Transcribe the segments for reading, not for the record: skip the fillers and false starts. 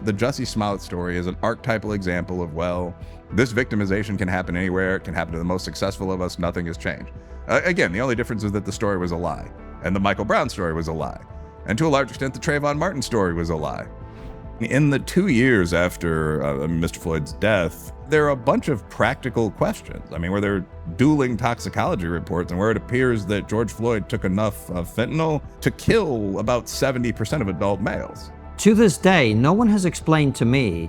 the Jussie Smollett story is an archetypal example of, well, this victimization can happen anywhere. It can happen to the most successful of us. Nothing has changed. Again, the only difference is that the story was a lie, and the Michael Brown story was a lie. And to a large extent, the Trayvon Martin story was a lie. In the 2 years after Mr. Floyd's death, there are a bunch of practical questions. I mean, where there are dueling toxicology reports and where it appears that George Floyd took enough fentanyl to kill about 70% of adult males. To this day, no one has explained to me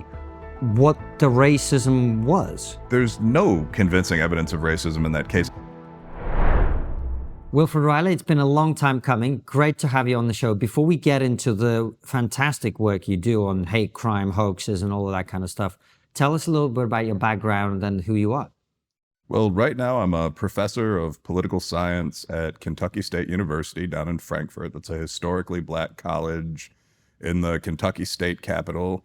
what the racism was. There's no convincing evidence of racism in that case. Wilfred Reilly, it's been a long time coming. Great to have you on the show. Before we get into the fantastic work you do on hate crime, hoaxes, and all of that kind of stuff, tell us a little bit about your background and who you are. Well, right now I'm a professor of political science at Kentucky State University down in Frankfort. That's a historically black college in the Kentucky state capital.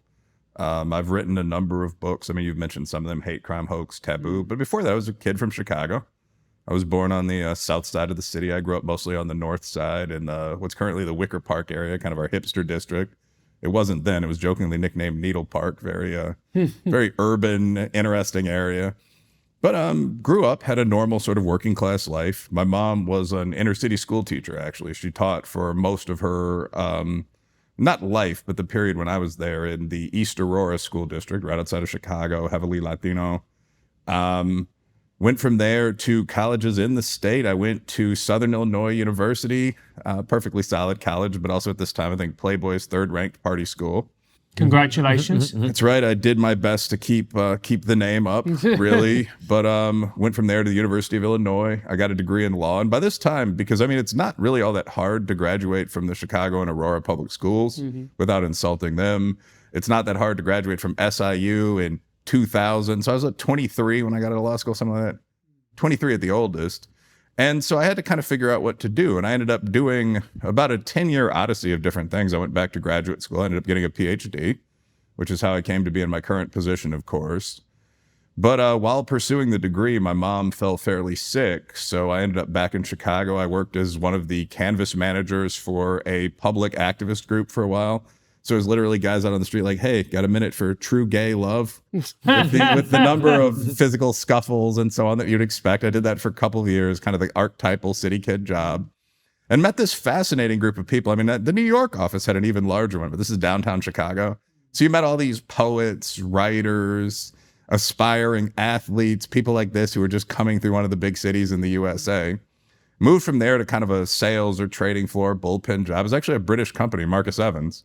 I've written a number of books. I mean, you've mentioned some of them, Hate, Crime, Hoax, Taboo. But before that, I was a kid from Chicago. I was born on the south side of the city. I grew up mostly on the north side in what's currently the Wicker Park area, kind of our hipster district. It wasn't then. It was jokingly nicknamed Needle Park, very very urban, interesting area. But grew up, had a normal sort of working class life. My mom was an inner city school teacher, actually. She taught for most of her, not life, but the period when I was there in the East Aurora school district, right outside of Chicago, heavily Latino. Went from there to colleges in the state. I went to Southern Illinois University, perfectly solid college, but also at this time, I think Playboy's third-ranked party school. Congratulations. That's right. I did my best to keep the name up, really. But went from there to the University of Illinois. I got a degree in law. And by this time, because, I mean, it's not really all that hard to graduate from the Chicago and Aurora public schools without insulting them. It's not that hard to graduate from SIU in 2000. So I was at 23 when I got out of law school, something like that. 23 at the oldest. And so I had to kind of figure out what to do. And I ended up doing about a 10-year odyssey of different things. I went back to graduate school. I ended up getting a PhD, which is how I came to be in my current position, of course. But while pursuing the degree, my mom fell fairly sick. So I ended up back in Chicago. I worked as one of the canvas managers for a public activist group for a while. So it was literally guys out on the street like, hey, got a minute for true gay love? with the number of physical scuffles and so on that you'd expect. I did that for a couple of years, kind of the archetypal city kid job. And met this fascinating group of people. I mean, the New York office had an even larger one, but this is downtown Chicago. So you met all these poets, writers, aspiring athletes, people like this who were just coming through one of the big cities in the USA. Moved from there to kind of a sales or trading floor bullpen job. It was actually a British company, Marcus Evans.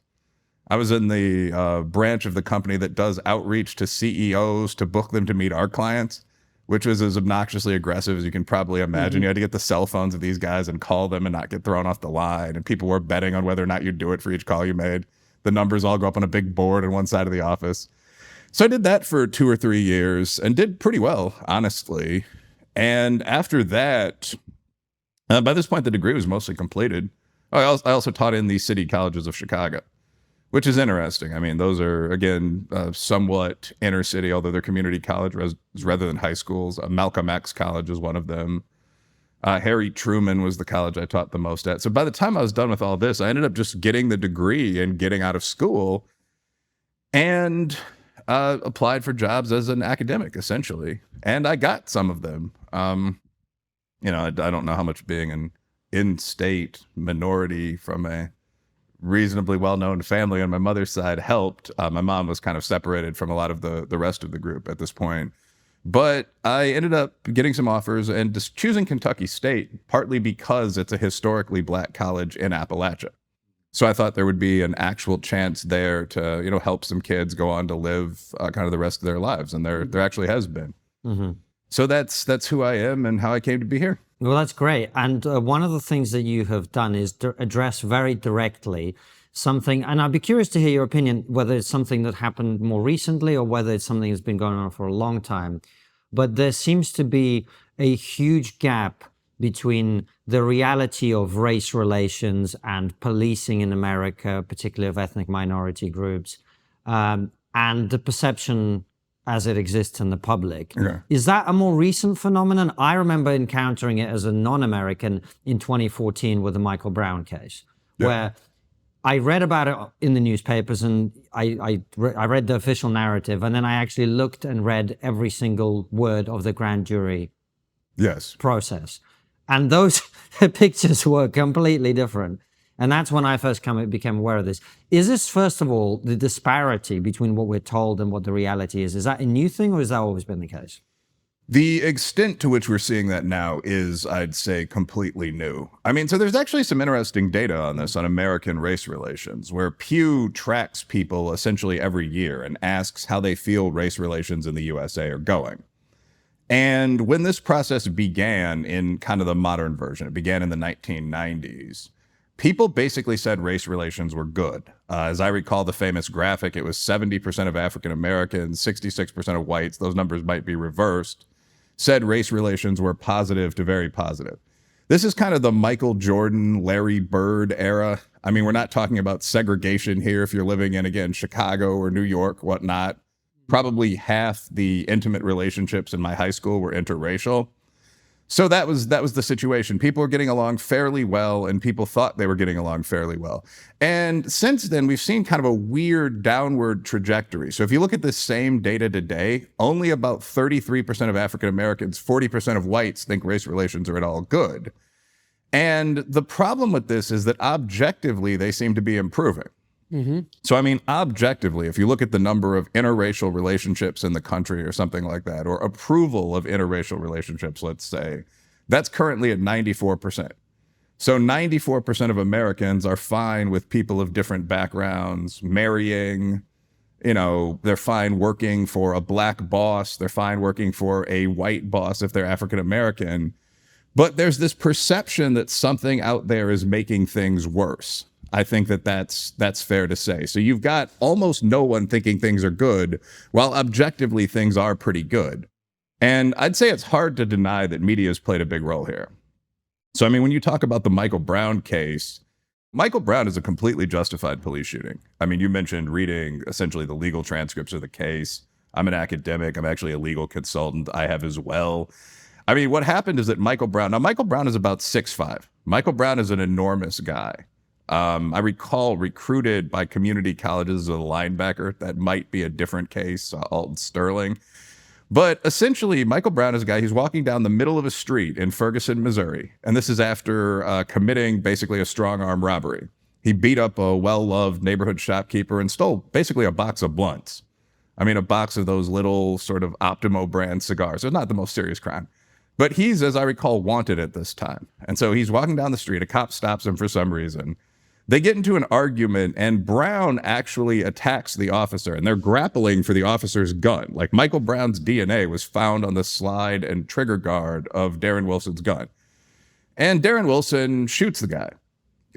I was in the branch of the company that does outreach to CEOs to book them to meet our clients, which was as obnoxiously aggressive as you can probably imagine. You had to get the cell phones of these guys and call them and not get thrown off the line. And people were betting on whether or not you'd do it for each call you made. The numbers all go up on a big board on one side of the office. So I did that for 2 or 3 years and did pretty well, honestly. And after that, by this point, the degree was mostly completed. I also taught in the city colleges of Chicago, which is interesting. I mean, those are, again, somewhat inner city, although they're community college rather than high schools. Malcolm X College is one of them. Harry Truman was the college I taught the most at. So by the time I was done with all this, I ended up just getting the degree and getting out of school and applied for jobs as an academic, essentially. And I got some of them. I don't know how much being an in-state minority from a reasonably well-known family on my mother's side helped. My mom was kind of separated from a lot of the rest of the group at this point. But I ended up getting some offers and just choosing Kentucky State, partly because it's a historically black college in Appalachia. So I thought there would be an actual chance there to, help some kids go on to live kind of the rest of their lives. And there actually has been. Mm-hmm. So that's who I am and how I came to be here. Well, that's great. And one of the things that you have done is address very directly something, and I'd be curious to hear your opinion, whether it's something that happened more recently or whether it's something that's been going on for a long time. But there seems to be a huge gap between the reality of race relations and policing in America, particularly of ethnic minority groups, and the perception as it exists in the public. Okay. Is that a more recent phenomenon? I remember encountering it as a non-American in 2014 with the Michael Brown case, where I read about it in the newspapers, and I read the official narrative, and then I actually looked and read every single word of the grand jury Yes. process. And those pictures were completely different. And that's when I first became aware of this. Is this, first of all, the disparity between what we're told and what the reality is that a new thing, or has that always been the case? The extent to which we're seeing that now is, I'd say, completely new. I mean, so there's actually some interesting data on this, on American race relations, where Pew tracks people essentially every year and asks how they feel race relations in the USA are going. And when this process began in kind of the modern version, it began in the 1990s, people basically said race relations were good. As I recall the famous graphic, it was 70% of African Americans, 66% of whites, those numbers might be reversed, said race relations were positive to very positive. This is kind of the Michael Jordan, Larry Bird era. I mean, we're not talking about segregation here if you're living in, again, Chicago or New York, whatnot. Probably half the intimate relationships in my high school were interracial. So that was the situation. People were getting along fairly well, and people thought they were getting along fairly well. And since then, we've seen kind of a weird downward trajectory. So if you look at the same data today, only about 33% of African Americans, 40% of whites think race relations are at all good. And the problem with this is that objectively, they seem to be improving. So, I mean, objectively, if you look at the number of interracial relationships in the country or something like that, or approval of interracial relationships, let's say, that's currently at 94%. So 94% of Americans are fine with people of different backgrounds marrying, you know, they're fine working for a black boss, they're fine working for a white boss if they're African American. But there's this perception that something out there is making things worse. I think that's fair to say. So you've got almost no one thinking things are good, while objectively things are pretty good. And I'd say it's hard to deny that media has played a big role here. So, I mean, when you talk about the Michael Brown case, Michael Brown is a completely justified police shooting. I mean, you mentioned reading essentially the legal transcripts of the case. I'm an academic. I'm actually a legal consultant. I have as well. I mean, what happened is that Michael Brown is about 6'5". Michael Brown is an enormous guy. I recall recruited by community colleges as a linebacker. That might be a different case, Alton Sterling. But essentially, Michael Brown is a guy who's walking down the middle of a street in Ferguson, Missouri. And this is after committing basically a strong arm robbery. He beat up a well-loved neighborhood shopkeeper and stole basically a box of blunts. I mean, a box of those little sort of Optimo brand cigars. It's not the most serious crime. But he's, as I recall, wanted at this time. And so he's walking down the street. A cop stops him for some reason. They get into an argument, and Brown actually attacks the officer, and they're grappling for the officer's gun. Like, Michael Brown's DNA was found on the slide and trigger guard of Darren Wilson's gun. And Darren Wilson shoots the guy.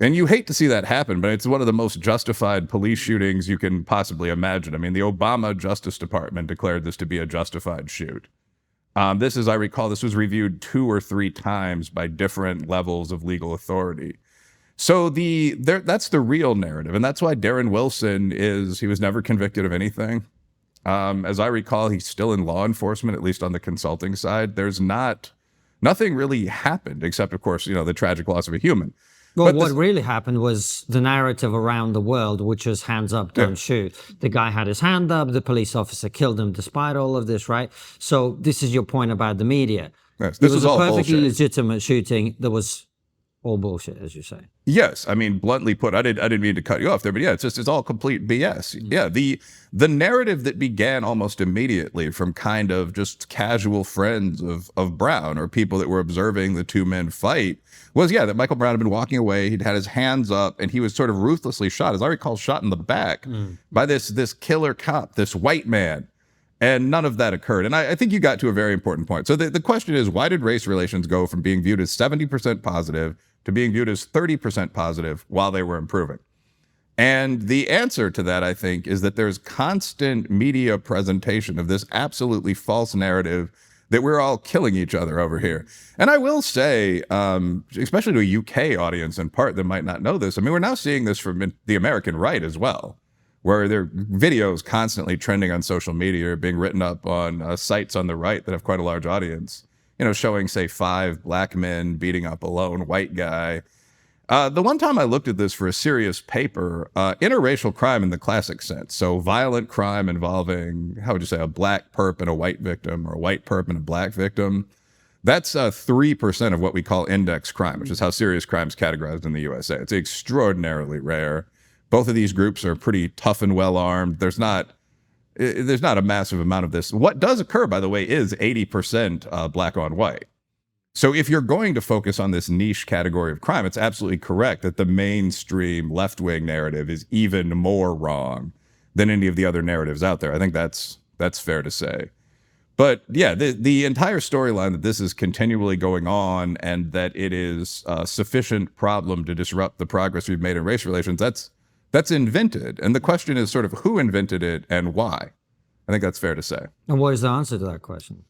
And you hate to see that happen, but it's one of the most justified police shootings you can possibly imagine. I mean, the Obama Justice Department declared this to be a justified shoot. This, as I recall, this was reviewed 2 or 3 times by different levels of legal authority. So that's the real narrative. And that's why Darren Wilson he was never convicted of anything. As I recall, he's still in law enforcement, at least on the consulting side. There's nothing really happened except, of course, the tragic loss of a human. Well, what really happened was the narrative around the world, which was hands up, don't shoot. The guy had his hand up, the police officer killed him despite all of this, right? So this is your point about the media. Yes, this was all a perfectly bullshit. legitimate shooting that was all bullshit, as you say. Yes, I mean, bluntly put, I didn't mean to cut you off there, but yeah, it's all complete BS. Yeah, the narrative that began almost immediately from kind of just casual friends of Brown or people that were observing the two men fight was, that Michael Brown had been walking away, he'd had his hands up, and he was sort of ruthlessly shot, as I recall, shot in the back by this killer cop, this white man. And none of that occurred. And I think you got to a very important point. So the question is, why did race relations go from being viewed as 70% positive to being viewed as 30% positive while they were improving? And the answer to that, I think, is that there's constant media presentation of this absolutely false narrative that we're all killing each other over here. And I will say, especially to a UK audience in part that might not know this, I mean, we're now seeing this from the American right as well, where there are videos constantly trending on social media or being written up on sites on the right that have quite a large audience, showing, say, 5 black men beating up a lone white guy. The one time I looked at this for a serious paper, interracial crime in the classic sense, so violent crime involving, how would you say, a black perp and a white victim, or a white perp and a black victim, that's 3% of what we call index crime, which is how serious crime is categorized in the USA. It's extraordinarily rare. Both of these groups are pretty tough and well-armed. There's not a massive amount of this. What does occur, by the way, is 80% black on white. So if you're going to focus on this niche category of crime, it's absolutely correct that the mainstream left-wing narrative is even more wrong than any of the other narratives out there. I think that's fair to say. But yeah, the entire storyline that this is continually going on and that it is a sufficient problem to disrupt the progress we've made in race relations, that's invented. And the question is sort of who invented it and why. I think that's fair to say. And what is the answer to that question?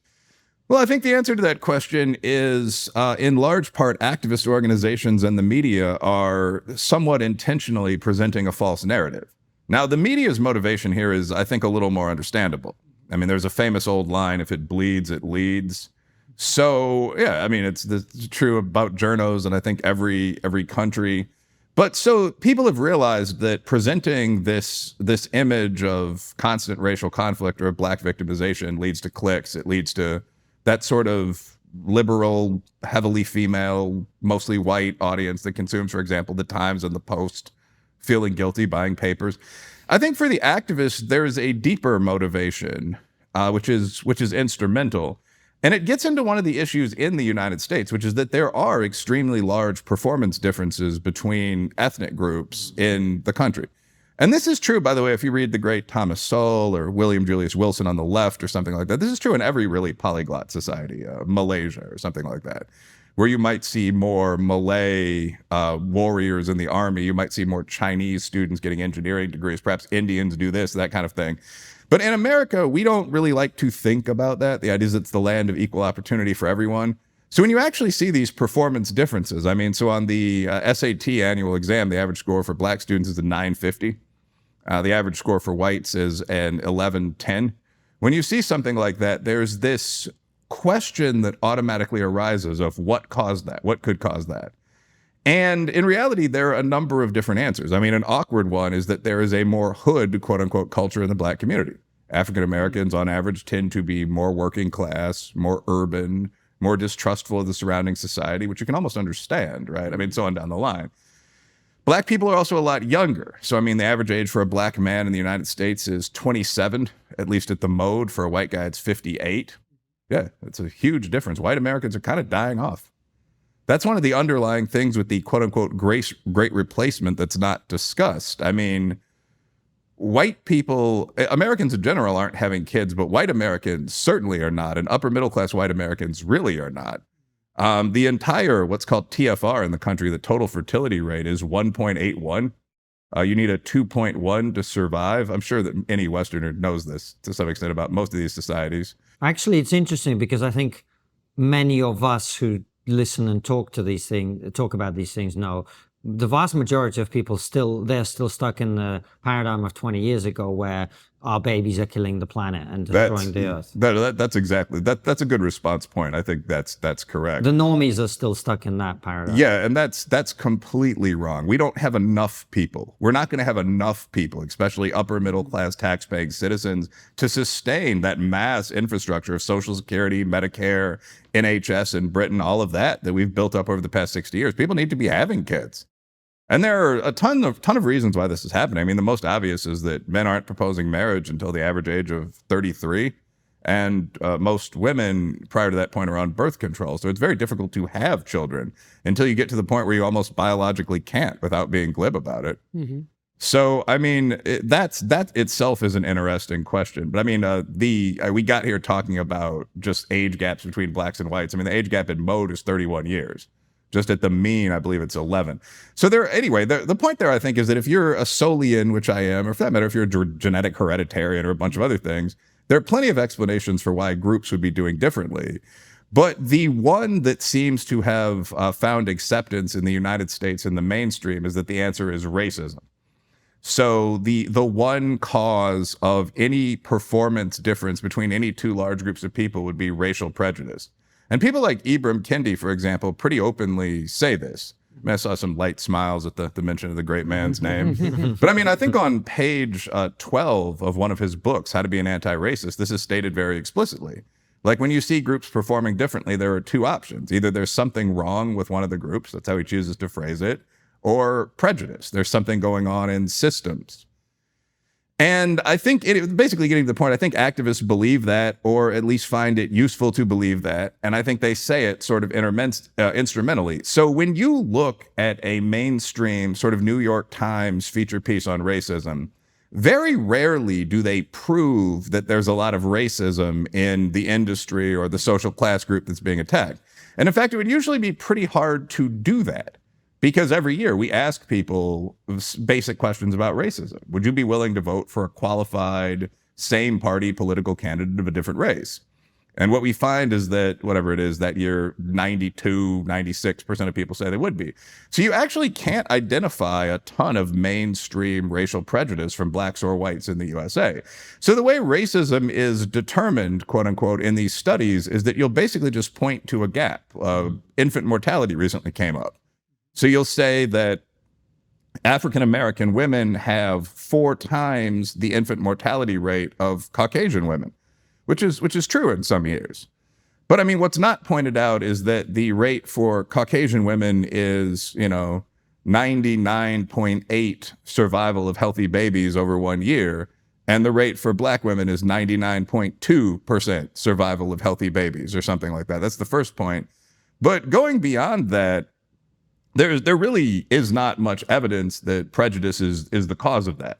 Well, I think the answer to that question is, in large part, activist organizations and the media are somewhat intentionally presenting a false narrative. Now, the media's motivation here is, I think, a little more understandable. I mean, there's a famous old line, if it bleeds, it leads. So, yeah, I mean, it's true about journos and I think every country. But so people have realized that presenting this image of constant racial conflict or black victimization leads to clicks. It leads to that sort of liberal, heavily female, mostly white audience that consumes, for example, the Times and the Post, feeling guilty, buying papers. I think for the activists, there's a deeper motivation, which is instrumental. And it gets into one of the issues in the United States, which is that there are extremely large performance differences between ethnic groups in the country. And this is true, by the way, if you read the great Thomas Sowell or William Julius Wilson on the left or something like that. This is true in every really polyglot society, Malaysia or something like that, where you might see more Malay warriors in the army. You might see more Chinese students getting engineering degrees. Perhaps Indians do this, that kind of thing. But in America, we don't really like to think about that. The idea is it's the land of equal opportunity for everyone. So when you actually see these performance differences, I mean, so on the SAT annual exam, the average score for black students is a 950. The average score for whites is an 1110. When you see something like that, there's this question that automatically arises of what caused that, what could cause that. And in reality, there are a number of different answers. I mean, an awkward one is that there is a more hood, quote unquote, culture in the black community. African Americans, on average, tend to be more working class, more urban, more distrustful of the surrounding society, which you can almost understand, right? I mean, so on down the line. Black people are also a lot younger. So, I mean, the average age for a black man in the United States is 27, at least at the mode. For a white guy, it's 58. Yeah, it's a huge difference. White Americans are kind of dying off. That's one of the underlying things with the quote-unquote great replacement that's not discussed. I mean, white people, Americans in general aren't having kids, but white Americans certainly are not, and upper middle class white Americans really are not. The entire, what's called TFR in the country, the total fertility rate is 1.81. You need a 2.1 to survive. I'm sure that any Westerner knows this to some extent about most of these societies. Actually, it's interesting because I think many of us who listen and talk about these things know the vast majority of people they're still stuck in the paradigm of 20 years ago where our babies are killing the planet and destroying the earth. That's exactly, that's a good response point. I think that's correct. The normies are still stuck in that paradigm. Yeah, and that's completely wrong. We don't have enough people. We're not going to have enough people, especially upper middle class tax-paying citizens, to sustain that mass infrastructure of Social Security, Medicare, NHS in Britain, all of that we've built up over the past 60 years. People need to be having kids. And there are a ton of reasons why this is happening. I mean, the most obvious is that men aren't proposing marriage until the average age of 33. And most women prior to that point are on birth control. So it's very difficult to have children until you get to the point where you almost biologically can't without being glib about it. Mm-hmm. So, I mean, that itself is an interesting question. But I mean, we got here talking about just age gaps between blacks and whites. I mean, the age gap in mode is 31 years. Just at the mean, I believe it's 11. So the point there, I think, is that if you're a Solian, which I am, or for that matter, if you're a genetic hereditarian or a bunch of other things, there are plenty of explanations for why groups would be doing differently. But the one that seems to have found acceptance in the United States in the mainstream is that the answer is racism. So the one cause of any performance difference between any two large groups of people would be racial prejudice. And people like Ibram Kendi, for example, pretty openly say this. mean, I saw some light smiles at the mention of the great man's name. But I mean, I think on page 12 of one of his books, How to Be an Anti-Racist, this is stated very explicitly. Like, when you see groups performing differently, there are two options. Either there's something wrong with one of the groups, that's how he chooses to phrase it, or prejudice. There's something going on in systems. And I think basically getting to the point, I think activists believe that, or at least find it useful to believe that. And I think they say it sort of instrumentally. So when you look at a mainstream sort of New York Times feature piece on racism, very rarely do they prove that there's a lot of racism in the industry or the social class group that's being attacked. And in fact, it would usually be pretty hard to do that. Because every year we ask people basic questions about racism. Would you be willing to vote for a qualified, same party political candidate of a different race? And what we find is that, whatever it is, that year, 92, 96% of people say they would be. So you actually can't identify a ton of mainstream racial prejudice from blacks or whites in the USA. So the way racism is determined, quote unquote, in these studies is that you'll basically just point to a gap. Infant mortality recently came up. So you'll say that African-American women have 4 times the infant mortality rate of Caucasian women, which is true in some years. But I mean, what's not pointed out is that the rate for Caucasian women is, 99.8 survival of healthy babies over 1 year. And the rate for black women is 99.2% survival of healthy babies or something like that. That's the first point. But going beyond that, there really is not much evidence that prejudice is the cause of that.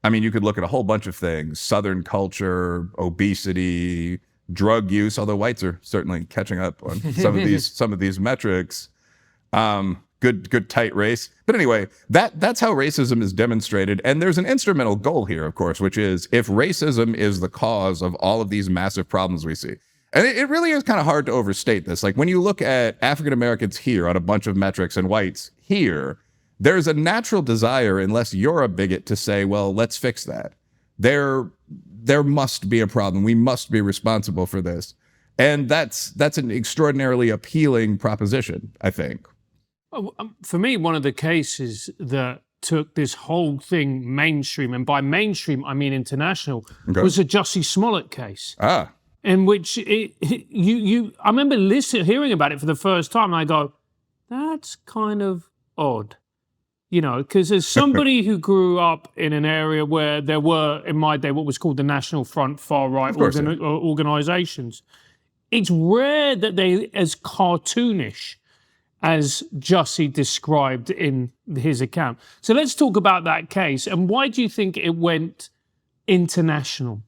I mean, you could look at a whole bunch of things: Southern culture, obesity, drug use, although whites are certainly catching up on some of these metrics. Good tight race. But anyway, that's how racism is demonstrated. And there's an instrumental goal here, of course, which is if racism is the cause of all of these massive problems we see. And it really is kind of hard to overstate this. Like, when you look at African Americans here on a bunch of metrics and whites here, there's a natural desire, unless you're a bigot, to say, well, let's fix that. There must be a problem. We must be responsible for this. And that's an extraordinarily appealing proposition, I think. For me, one of the cases that took this whole thing mainstream, and by mainstream, I mean international, was the Jussie Smollett case. In which I remember hearing about it for the first time, and I go, that's kind of odd. Because as somebody who grew up in an area where there were, in my day, what was called the National Front far-right organizations, it's rare that they as cartoonish as Jussie described in his account. So let's talk about that case. And why do you think it went international?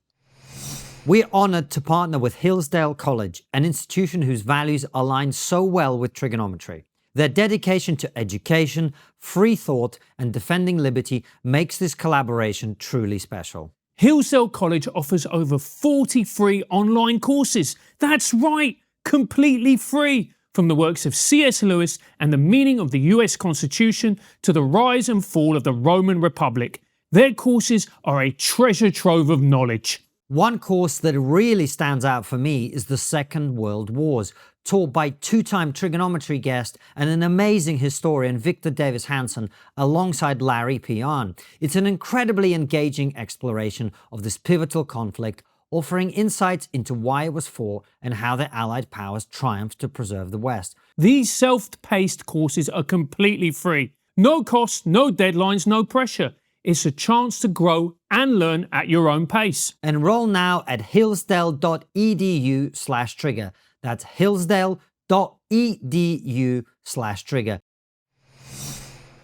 We're honored to partner with Hillsdale College, an institution whose values align so well with trigonometry. Their dedication to education, free thought, and defending liberty makes this collaboration truly special. Hillsdale College offers over 40 free online courses. That's right, completely free. From the works of C.S. Lewis and the meaning of the US Constitution to the rise and fall of the Roman Republic, their courses are a treasure trove of knowledge. One course that really stands out for me is the Second World Wars, taught by 2-time trigonometry guest and an amazing historian, Victor Davis Hanson, alongside Larry P. Arnn. It's an incredibly engaging exploration of this pivotal conflict, offering insights into why it was fought and how the Allied powers triumphed to preserve the West. These self-paced courses are completely free. No cost, no deadlines, no pressure. It's a chance to grow and learn at your own pace. Enroll now at hillsdale.edu/trigger. That's hillsdale.edu/trigger.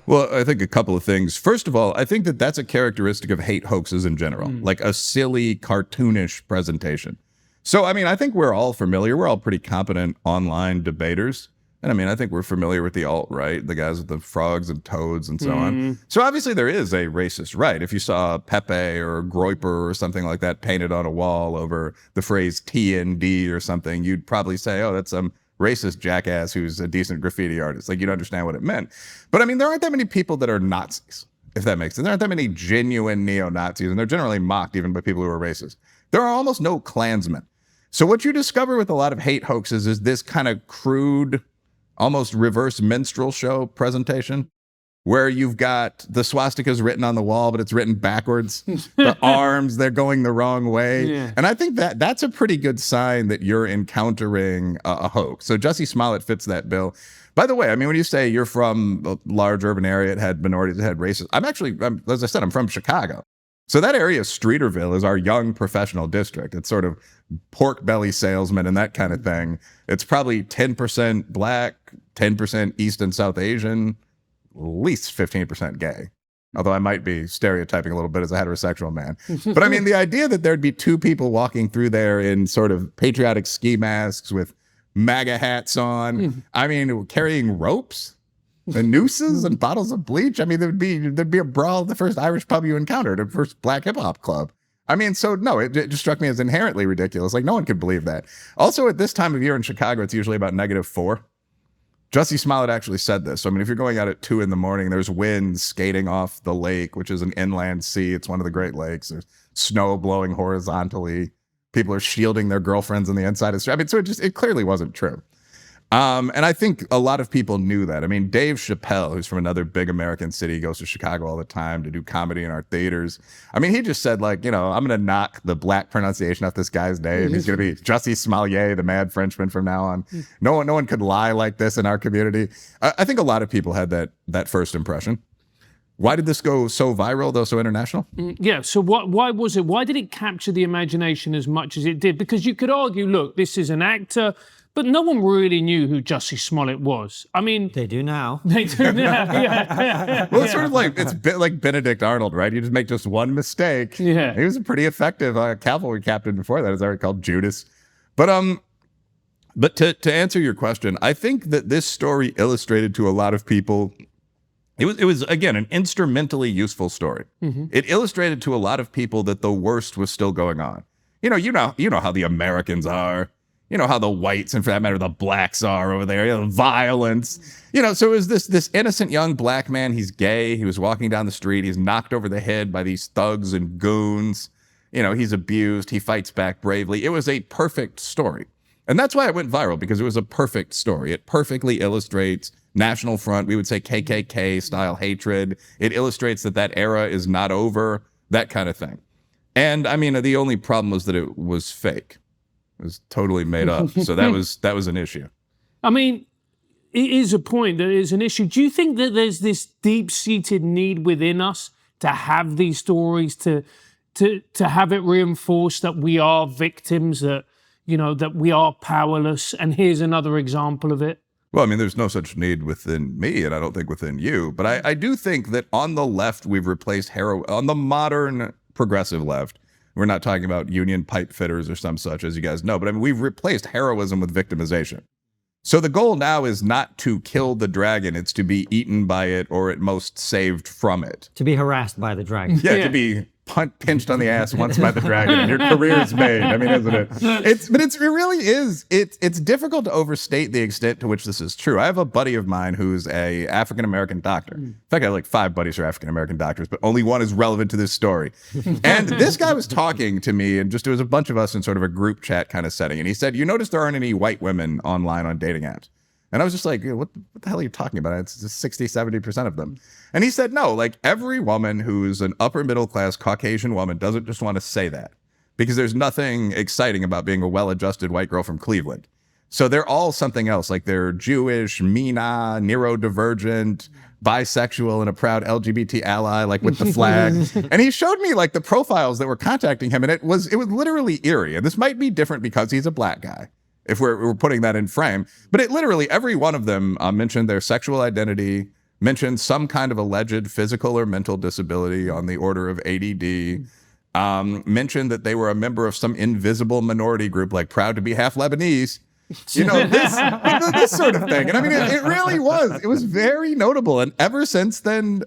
Well, I think a couple of things. First of all, I think that that's a characteristic of hate hoaxes in general, like a silly, cartoonish presentation. So, I mean, I think we're all familiar. We're all pretty competent online debaters. And I mean, I think we're familiar with the alt-right, the guys with the frogs and toads and so on. So obviously there is a racist right. If you saw Pepe or Groyper or something like that painted on a wall over the phrase TND or something, you'd probably say, oh, that's some racist jackass who's a decent graffiti artist. Like, you'd understand what it meant. But I mean, there aren't that many people that are Nazis, if that makes sense. There aren't that many genuine neo-Nazis, and they're generally mocked even by people who are racist. There are almost no Klansmen. So what you discover with a lot of hate hoaxes is this kind of crude, almost reverse minstrel show presentation, where you've got the swastikas written on the wall, but it's written backwards. The arms, they're going the wrong way. Yeah. And I think that that's a pretty good sign that you're encountering a hoax. So Jussie Smollett fits that bill. By the way, I mean, when you say you're from a large urban area, it had minorities, it had races. As I said, I'm from Chicago. So that area, Streeterville, is our young professional district. It's sort of pork belly salesmen and that kind of thing. It's probably 10% black, 10% East and South Asian, at least 15% gay. Although I might be stereotyping a little bit as a heterosexual man. But I mean, the idea that there'd be two people walking through there in sort of patriotic ski masks with MAGA hats on, I mean, carrying ropes and nooses and bottles of bleach. I mean, there'd be a brawl at the first Irish pub you encountered, the first black hip hop club. I mean, so no, it just struck me as inherently ridiculous. Like, no one could believe that. Also, at this time of year in Chicago, it's usually about -4. Jussie Smollett actually said this. So, I mean, if you're going out at 2 a.m, there's winds skating off the lake, which is an inland sea. It's one of the Great Lakes. There's snow blowing horizontally. People are shielding their girlfriends on the inside of the street. I mean, so it clearly wasn't true. And I think a lot of people knew that. I mean, Dave Chappelle, who's from another big American city, goes to Chicago all the time to do comedy in our theaters. I mean, he just said, like, you know, I'm going to knock the black pronunciation off this guy's name. He's going to be Jussie Smollett, the mad Frenchman from now on. No one could lie like this in our community. I think a lot of people had that first impression. Why did this go so viral, though, so international? Yeah, so why was it? Why did it capture the imagination as much as it did? Because you could argue, look, this is an actor, but no one really knew who Jussie Smollett was. I mean... They do now. They do now, yeah. Well, it's sort of like, it's a bit like Benedict Arnold, right? You just make just one mistake. Yeah. He was a pretty effective cavalry captain before that, as I recall, Judas. But to answer your question, I think that this story illustrated to a lot of people... It was again, an instrumentally useful story. It illustrated to a lot of people that the worst was still going on. You know how the Americans are. You know how the whites, and for that matter, the blacks are over there. You know, violence. You know, so it was this innocent young black man. He's gay. He was walking down the street. He's knocked over the head by these thugs and goons. You know, he's abused. He fights back bravely. It was a perfect story. And that's why it went viral, because it was a perfect story. It perfectly illustrates National Front, we would say KKK style hatred. It illustrates that era is not over, that kind of thing. And I mean, the only problem was that it was fake. It was totally made up. So that was an issue. I mean, it is a point that is an issue. Do you think that there's this deep-seated need within us to have these stories, to have it reinforced that we are victims, that, you know, that we are powerless? And here's another example of it. Well, I mean, there's no such need within me, and I don't think within you. But I do think that on the left, we've replaced heroin. On the modern progressive left, we're not talking about union pipe fitters or some such, as you guys know. But I mean, we've replaced heroism with victimization. So the goal now is not to kill the dragon. It's to be eaten by it, or at most saved from it. To be harassed by the dragon. Yeah, to be pinched on the ass once by the dragon, and your career's made. I mean, isn't it? It really is. It's difficult to overstate the extent to which this is true. I have a buddy of mine who's a African-American doctor. In fact, I have like 5 buddies who are African-American doctors, but only one is relevant to this story. And this guy was talking to me, and just, it was a bunch of us in sort of a group chat kind of setting. And he said, you notice there aren't any white women online on dating apps. And I was just like, what the hell are you talking about? It's just 60, 70% of them. And he said, no, like every woman who's an upper middle class Caucasian woman doesn't just want to say that, because there's nothing exciting about being a well-adjusted white girl from Cleveland. So they're all something else. Like they're Jewish, MENA, neurodivergent, bisexual, and a proud LGBT ally, like with the flag. And he showed me like the profiles that were contacting him. And it was literally eerie. And this might be different because he's a black guy, if we're putting that in frame. But it literally, every one of them mentioned their sexual identity, mentioned some kind of alleged physical or mental disability on the order of ADD, mentioned that they were a member of some invisible minority group, like proud to be half Lebanese. You know, this sort of thing. And I mean, it really was. It was very notable. And ever since then,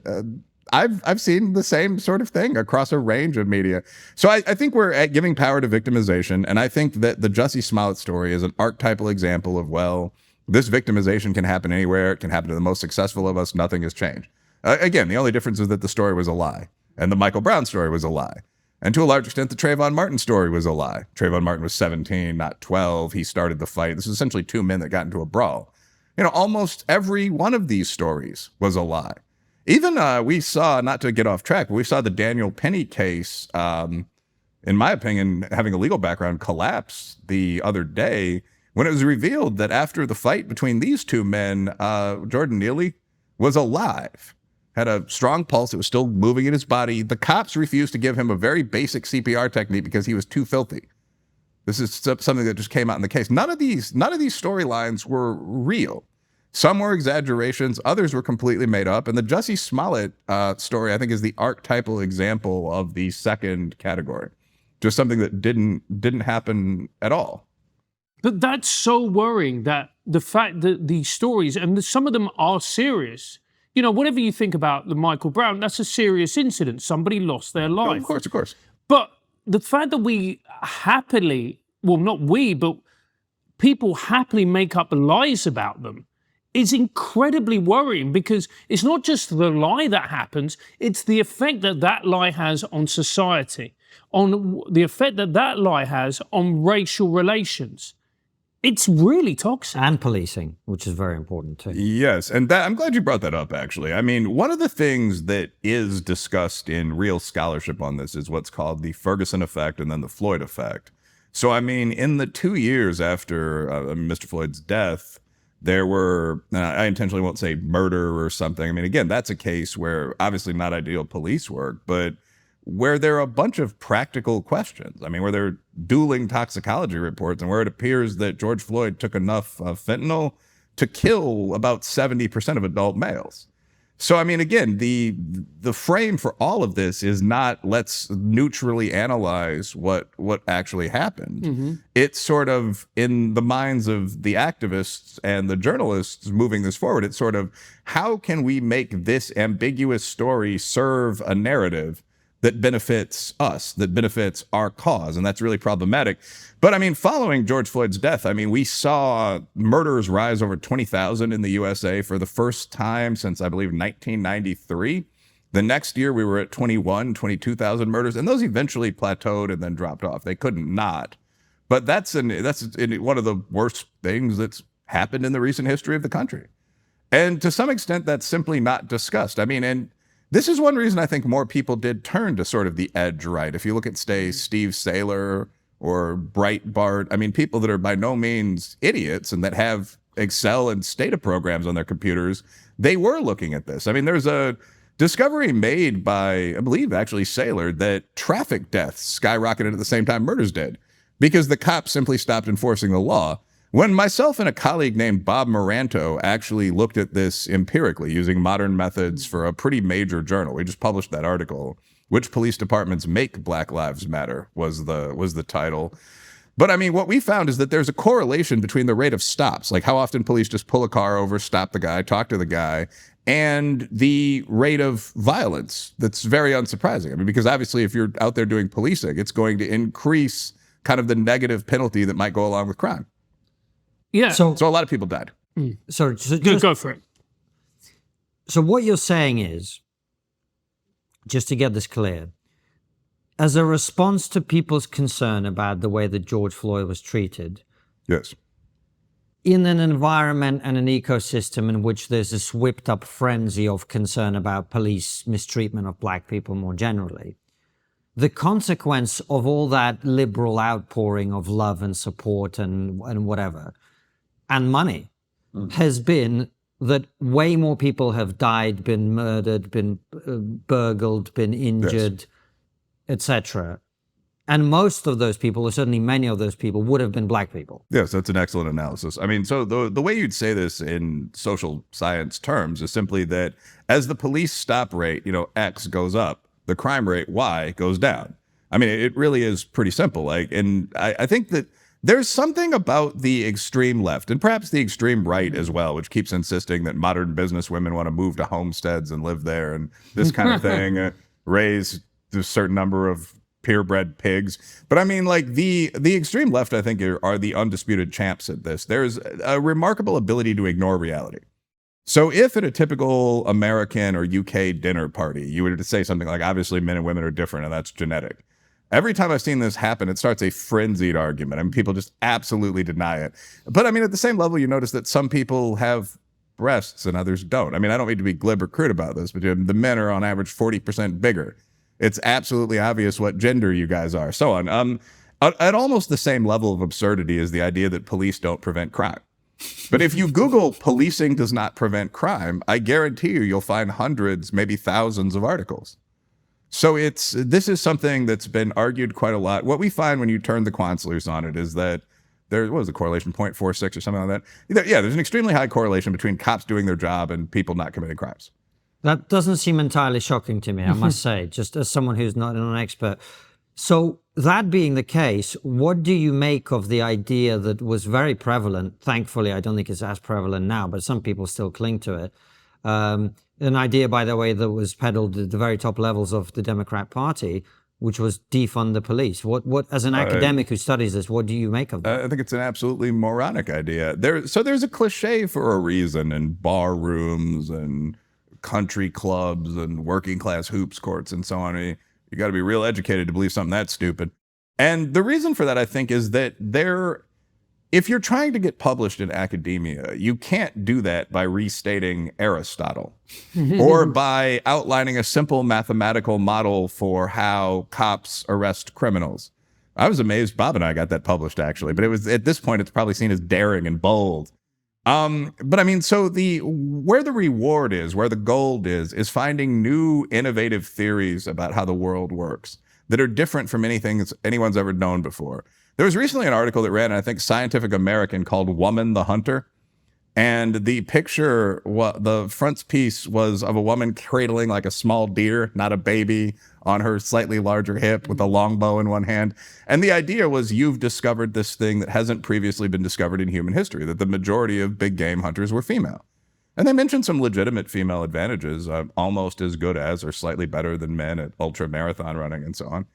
I've seen the same sort of thing across a range of media. So I think we're at giving power to victimization. And I think that the Jussie Smollett story is an archetypal example of, well, this victimization can happen anywhere. It can happen to the most successful of us. Nothing has changed. Again, the only difference is that the story was a lie. And the Michael Brown story was a lie. And to a large extent, the Trayvon Martin story was a lie. Trayvon Martin was 17, not 12. He started the fight. This is essentially 2 men that got into a brawl. almost every one of these stories was a lie. Even we saw, not to get off track, but we saw the Daniel Penny case, in my opinion, having a legal background, collapse the other day when it was revealed that after the fight between these two men, Jordan Neely was alive, had a strong pulse. It was still moving in his body. The cops refused to give him a very basic CPR technique because he was too filthy. This is something that just came out in the case. None of these storylines were real. Some were exaggerations. Others were completely made up. And the Jussie Smollett story, I think, is the archetypal example of the second category. Just something that didn't happen at all. But that's so worrying, that the fact that these stories, and some of them are serious. Whatever you think about the Michael Brown, that's a serious incident. Somebody lost their life. Oh, of course. But the fact that we happily, well, not we, but people happily make up lies about them is incredibly worrying, because it's not just the lie that happens, it's the effect that that lie has on society, on the effect that that lie has on racial relations. It's really toxic. And policing, which is very important too. Yes, and I'm glad you brought that up, actually. I mean, one of the things that is discussed in real scholarship on this is what's called the Ferguson effect and then the Floyd effect. So, I mean, in the 2 years after Mr. Floyd's death, there were, I intentionally won't say murder or something. I mean, again, that's a case where obviously not ideal police work, but where there are a bunch of practical questions. I mean, where there are dueling toxicology reports and where it appears that George Floyd took enough fentanyl to kill about 70% of adult males. So, I mean, again, the frame for all of this is not let's neutrally analyze what actually happened. Mm-hmm. It's sort of, in the minds of the activists and the journalists moving this forward, it's sort of, how can we make this ambiguous story serve a narrative that benefits us, that benefits our cause? And that's really problematic. But I mean, following George Floyd's death, I mean, we saw murders rise over 20,000 in the USA for the first time since, I believe, 1993. The next year, we were at 22,000 murders, and those eventually plateaued and then dropped off. They couldn't not. But that's one of the worst things that's happened in the recent history of the country. And to some extent, that's simply not discussed. I mean, and this is one reason I think more people did turn to sort of the edge right. If you look at, say, Steve Saylor or Breitbart, I mean, people that are by no means idiots and that have Excel and Stata programs on their computers, they were looking at this. I mean, there's a discovery made by, I believe, actually Saylor, that traffic deaths skyrocketed at the same time murders did because the cops simply stopped enforcing the law. When myself and a colleague named Bob Moranto actually looked at this empirically using modern methods for a pretty major journal, we just published that article, "Which Police Departments Make Black Lives Matter" was the title. But I mean, what we found is that there's a correlation between the rate of stops, like how often police just pull a car over, stop the guy, talk to the guy, and the rate of violence. That's very unsurprising. I mean, because obviously if you're out there doing policing, it's going to increase kind of the negative penalty that might go along with crime. Yeah. So a lot of people died. So go for it. So what you're saying is, just to get this clear, as a response to people's concern about the way that George Floyd was treated, yes, in an environment and an ecosystem in which there's this whipped up frenzy of concern about police mistreatment of black people more generally, the consequence of all that liberal outpouring of love and support and whatever, and money, has been that way more people have died, been murdered, been burgled, been injured, yes, etc. And most of those people, or certainly many of those people, would have been black people. Yes, that's an excellent analysis. I mean, so the way you'd say this in social science terms is simply that as the police stop rate, X goes up, the crime rate, Y, goes down. I mean, it really is pretty simple. And I think that there's something about the extreme left and perhaps the extreme right as well, which keeps insisting that modern business women want to move to homesteads and live there and this kind of thing, raise a certain number of purebred pigs. But I mean, like the extreme left, I think, are the undisputed champs at this. There's a remarkable ability to ignore reality. So if at a typical American or UK dinner party, you were to say something like, obviously men and women are different and that's genetic, Every time I've seen this happen, it starts a frenzied argument. I mean, people just absolutely deny it. But I mean, at the same level, you notice that some people have breasts and others don't. I mean, I don't mean to be glib or crude about this, but the men are on average 40% bigger. It's absolutely obvious what gender you guys are, so on. At almost the same level of absurdity is the idea that police don't prevent crime. But if you Google policing does not prevent crime, I guarantee you'll find hundreds, maybe thousands of articles. So this is something that's been argued quite a lot. What we find when you turn the quants loose on it is that what was the correlation, 0.46 or something like that? Yeah, there's an extremely high correlation between cops doing their job and people not committing crimes. That doesn't seem entirely shocking to me, I must say, just as someone who's not an expert. So that being the case, what do you make of the idea that was very prevalent? Thankfully, I don't think it's as prevalent now, but some people still cling to it. An idea, by the way, that was peddled at the very top levels of the Democrat Party, which was defund the police. What as an academic who studies this, what do you make of that? I think it's an absolutely moronic idea. So there's a cliche for a reason in bar rooms and country clubs and working class hoops courts and so on. You got to be real educated to believe something that stupid. And the reason for that, I think, is that if you're trying to get published in academia, you can't do that by restating Aristotle or by outlining a simple mathematical model for how cops arrest criminals. I was amazed Bob and I got that published, actually, but it was at this point, it's probably seen as daring and bold. But I mean, so where the reward is, where the gold is finding new innovative theories about how the world works that are different from anything anyone's ever known before. There was recently an article that ran, I think, Scientific American called Woman the Hunter. And the picture, the frontispiece was of a woman cradling like a small deer, not a baby, on her slightly larger hip with a longbow in one hand. And the idea was you've discovered this thing that hasn't previously been discovered in human history, that the majority of big game hunters were female. And they mentioned some legitimate female advantages, almost as good as or slightly better than men at ultra marathon running and so on.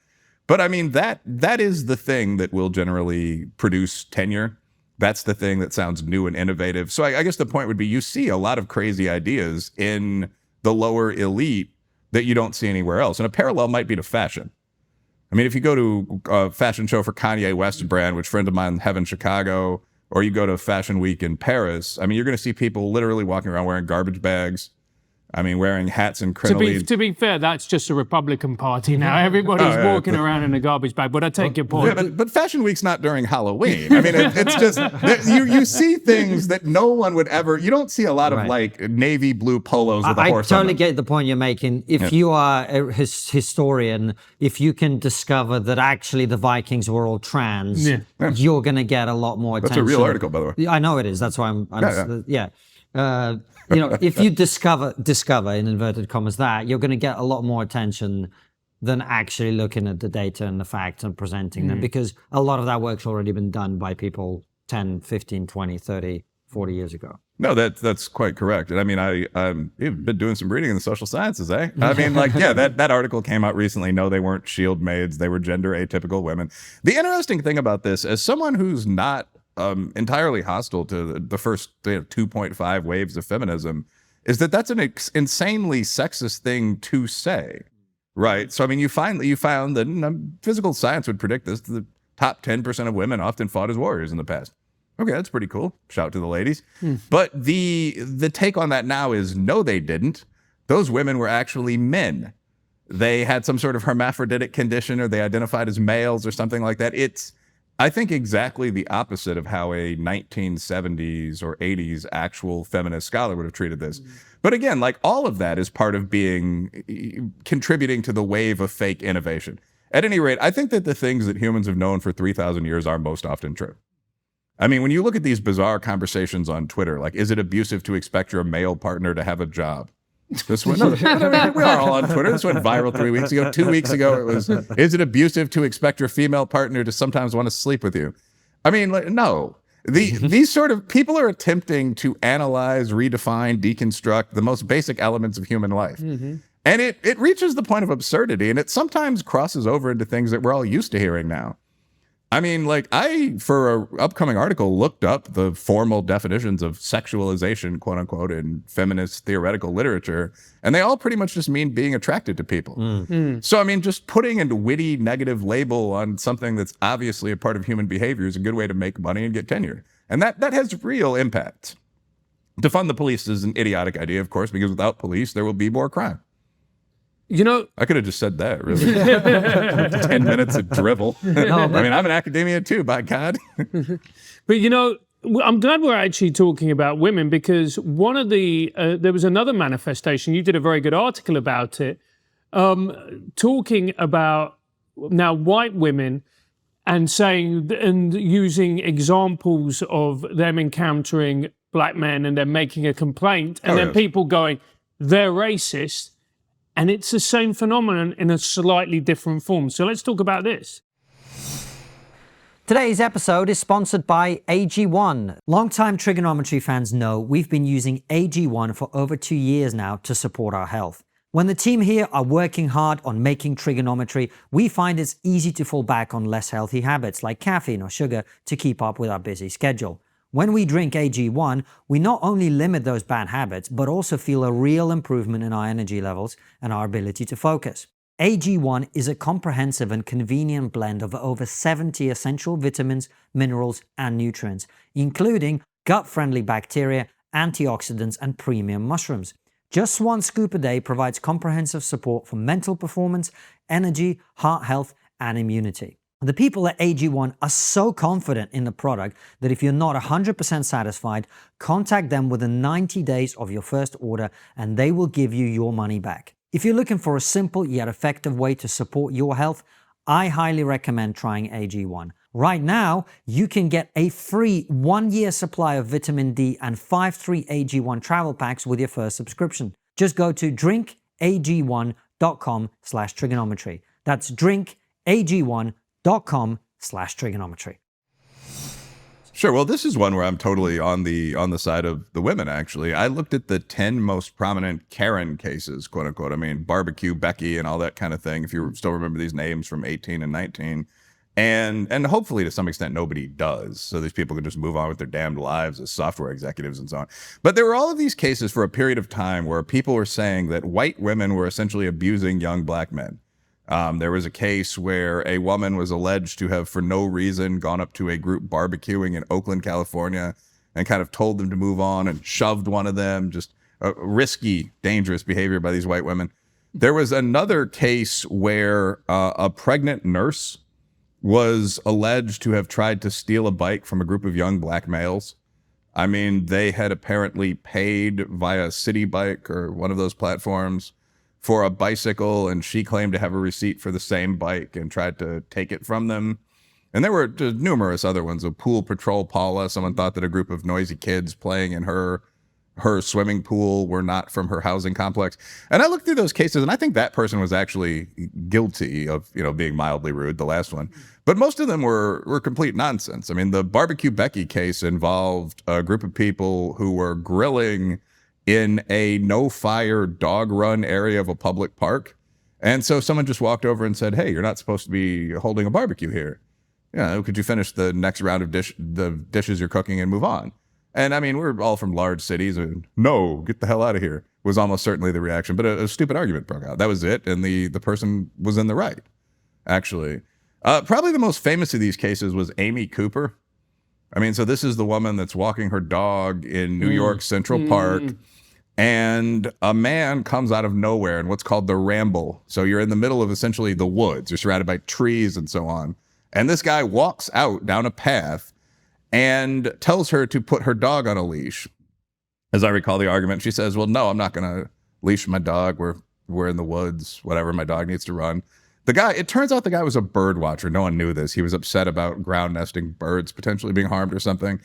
But I mean, that is the thing that will generally produce tenure. That's the thing that sounds new and innovative. So I guess the point would be you see a lot of crazy ideas in the lower elite that you don't see anywhere else. And a parallel might be to fashion. I mean, if you go to a fashion show for Kanye West's brand, which a friend of mine have in Chicago, or you go to Fashion Week in Paris, I mean, you're going to see people literally walking around wearing garbage bags. I mean, wearing hats and crinoline. To be fair, that's just a Republican Party now. Everybody's walking around in a garbage bag. But I take your point. Yeah, but Fashion Week's not during Halloween. I mean, it's just you see things that no one would ever. You don't see a lot of like navy blue polos with a horse. I totally get the point you're making. If you are a historian, if you can discover that actually the Vikings were all trans, you're going to get a lot more attention. That's a real article, by the way. I know it is. That's why I'm you know, if you discover in inverted commas that, you're going to get a lot more attention than actually looking at the data and the facts and presenting them, because a lot of that work's already been done by people 10, 15, 20, 30, 40 years ago. No, that's quite correct. And I mean, I've been doing some reading in the social sciences, eh? I mean, like, yeah, that article came out recently. No, they weren't shield maids. They were gender atypical women. The interesting thing about this, as someone who's not entirely hostile to the first 2.5 waves of feminism, is that that's an insanely sexist thing to say, right? So I mean, you found that physical science would predict this. The top 10% of women often fought as warriors in the past. Okay, that's pretty cool. Shout out to the ladies. But the take on that now is no, they didn't. Those women were actually men. They had some sort of hermaphroditic condition, or they identified as males or something like that. It's, I think, exactly the opposite of how a 1970s or 80s actual feminist scholar would have treated this. But again, like, all of that is part of contributing to the wave of fake innovation. At any rate, I think that the things that humans have known for 3,000 years are most often true. I mean, when you look at these bizarre conversations on Twitter, like, is it abusive to expect your male partner to have a job? This one, we are all on Twitter. This went viral 3 weeks ago. 2 weeks ago, it was, is it abusive to expect your female partner to sometimes want to sleep with you? I mean, like, no. These sort of people are attempting to analyze, redefine, deconstruct the most basic elements of human life. And it reaches the point of absurdity, and it sometimes crosses over into things that we're all used to hearing now. I mean, like for an upcoming article, looked up the formal definitions of sexualization, quote unquote, in feminist theoretical literature, and they all pretty much just mean being attracted to people. So, I mean, just putting a witty negative label on something that's obviously a part of human behavior is a good way to make money and get tenure. And that has real impact. Defund the police is an idiotic idea, of course, because without police, there will be more crime. You know, I could have just said that, really. 10 minutes of drivel. I mean, I'm in academia too, by God. But, you know, I'm glad we're actually talking about women, because one of there was another manifestation. You did a very good article about it, talking about now white women and saying and using examples of them encountering black men and then making a complaint, and then people going, they're racist. And it's the same phenomenon in a slightly different form. So let's talk about this. Today's episode is sponsored by AG1. Longtime trigonometry fans know we've been using AG1 for over 2 years now to support our health. When the team here are working hard on making trigonometry, we find it's easy to fall back on less healthy habits like caffeine or sugar to keep up with our busy schedule. When we drink AG1, we not only limit those bad habits, but also feel a real improvement in our energy levels and our ability to focus. AG1 is a comprehensive and convenient blend of over 70 essential vitamins, minerals, and nutrients, including gut-friendly bacteria, antioxidants, and premium mushrooms. Just 1 scoop a day provides comprehensive support for mental performance, energy, heart health, and immunity. The people at AG1 are so confident in the product that if you're not 100% satisfied, contact them within 90 days of your first order and they will give you your money back. If you're looking for a simple yet effective way to support your health, I highly recommend trying AG1. Right now, you can get a free 1-year supply of vitamin D and 5 free AG1 travel packs with your first subscription. Just go to drinkag1.com/trigonometry. That's drinkag1.com/trigonometry. Sure. Well, this is one where I'm totally on the side of the women, actually. I looked at the 10 most prominent Karen cases, quote unquote. I mean, Barbecue Becky and all that kind of thing, if you still remember these names from 18 and 19. And hopefully to some extent nobody does. So these people can just move on with their damned lives as software executives and so on. But there were all of these cases for a period of time where people were saying that white women were essentially abusing young black men. There was a case where a woman was alleged to have, for no reason, gone up to a group barbecuing in Oakland, California, and kind of told them to move on and shoved one of them. Just risky, dangerous behavior by these white women. There was another case where a pregnant nurse was alleged to have tried to steal a bike from a group of young black males. I mean, they had apparently paid via City Bike or one of those platforms for a bicycle, and she claimed to have a receipt for the same bike and tried to take it from them. And there were numerous other ones. A pool patrol Paula, someone thought that a group of noisy kids playing in her swimming pool were not from her housing complex. And I looked through those cases, and I think that person was actually guilty of, being mildly rude, the last one. But most of them were complete nonsense. I mean, the Barbecue Becky case involved a group of people who were grilling in a no-fire dog run area of a public park. And so someone just walked over and said, hey, you're not supposed to be holding a barbecue here. Could you finish the next round of the dishes you're cooking and move on? And I mean, we're all from large cities, and no, get the hell out of here was almost certainly the reaction. But a stupid argument broke out. That was it. And the person was in the right, actually. Probably the most famous of these cases was Amy Cooper. I mean, so this is the woman that's walking her dog in New York Central Park, and a man comes out of nowhere in what's called the ramble. So you're in the middle of essentially the woods. You're surrounded by trees and so on. And this guy walks out down a path and tells her to put her dog on a leash. As I recall the argument, she says, well, no, I'm not going to leash my dog. We're in the woods, whatever, my dog needs to run. It turns out the guy was a bird watcher. No one knew this. He was upset about ground nesting birds potentially being harmed or something.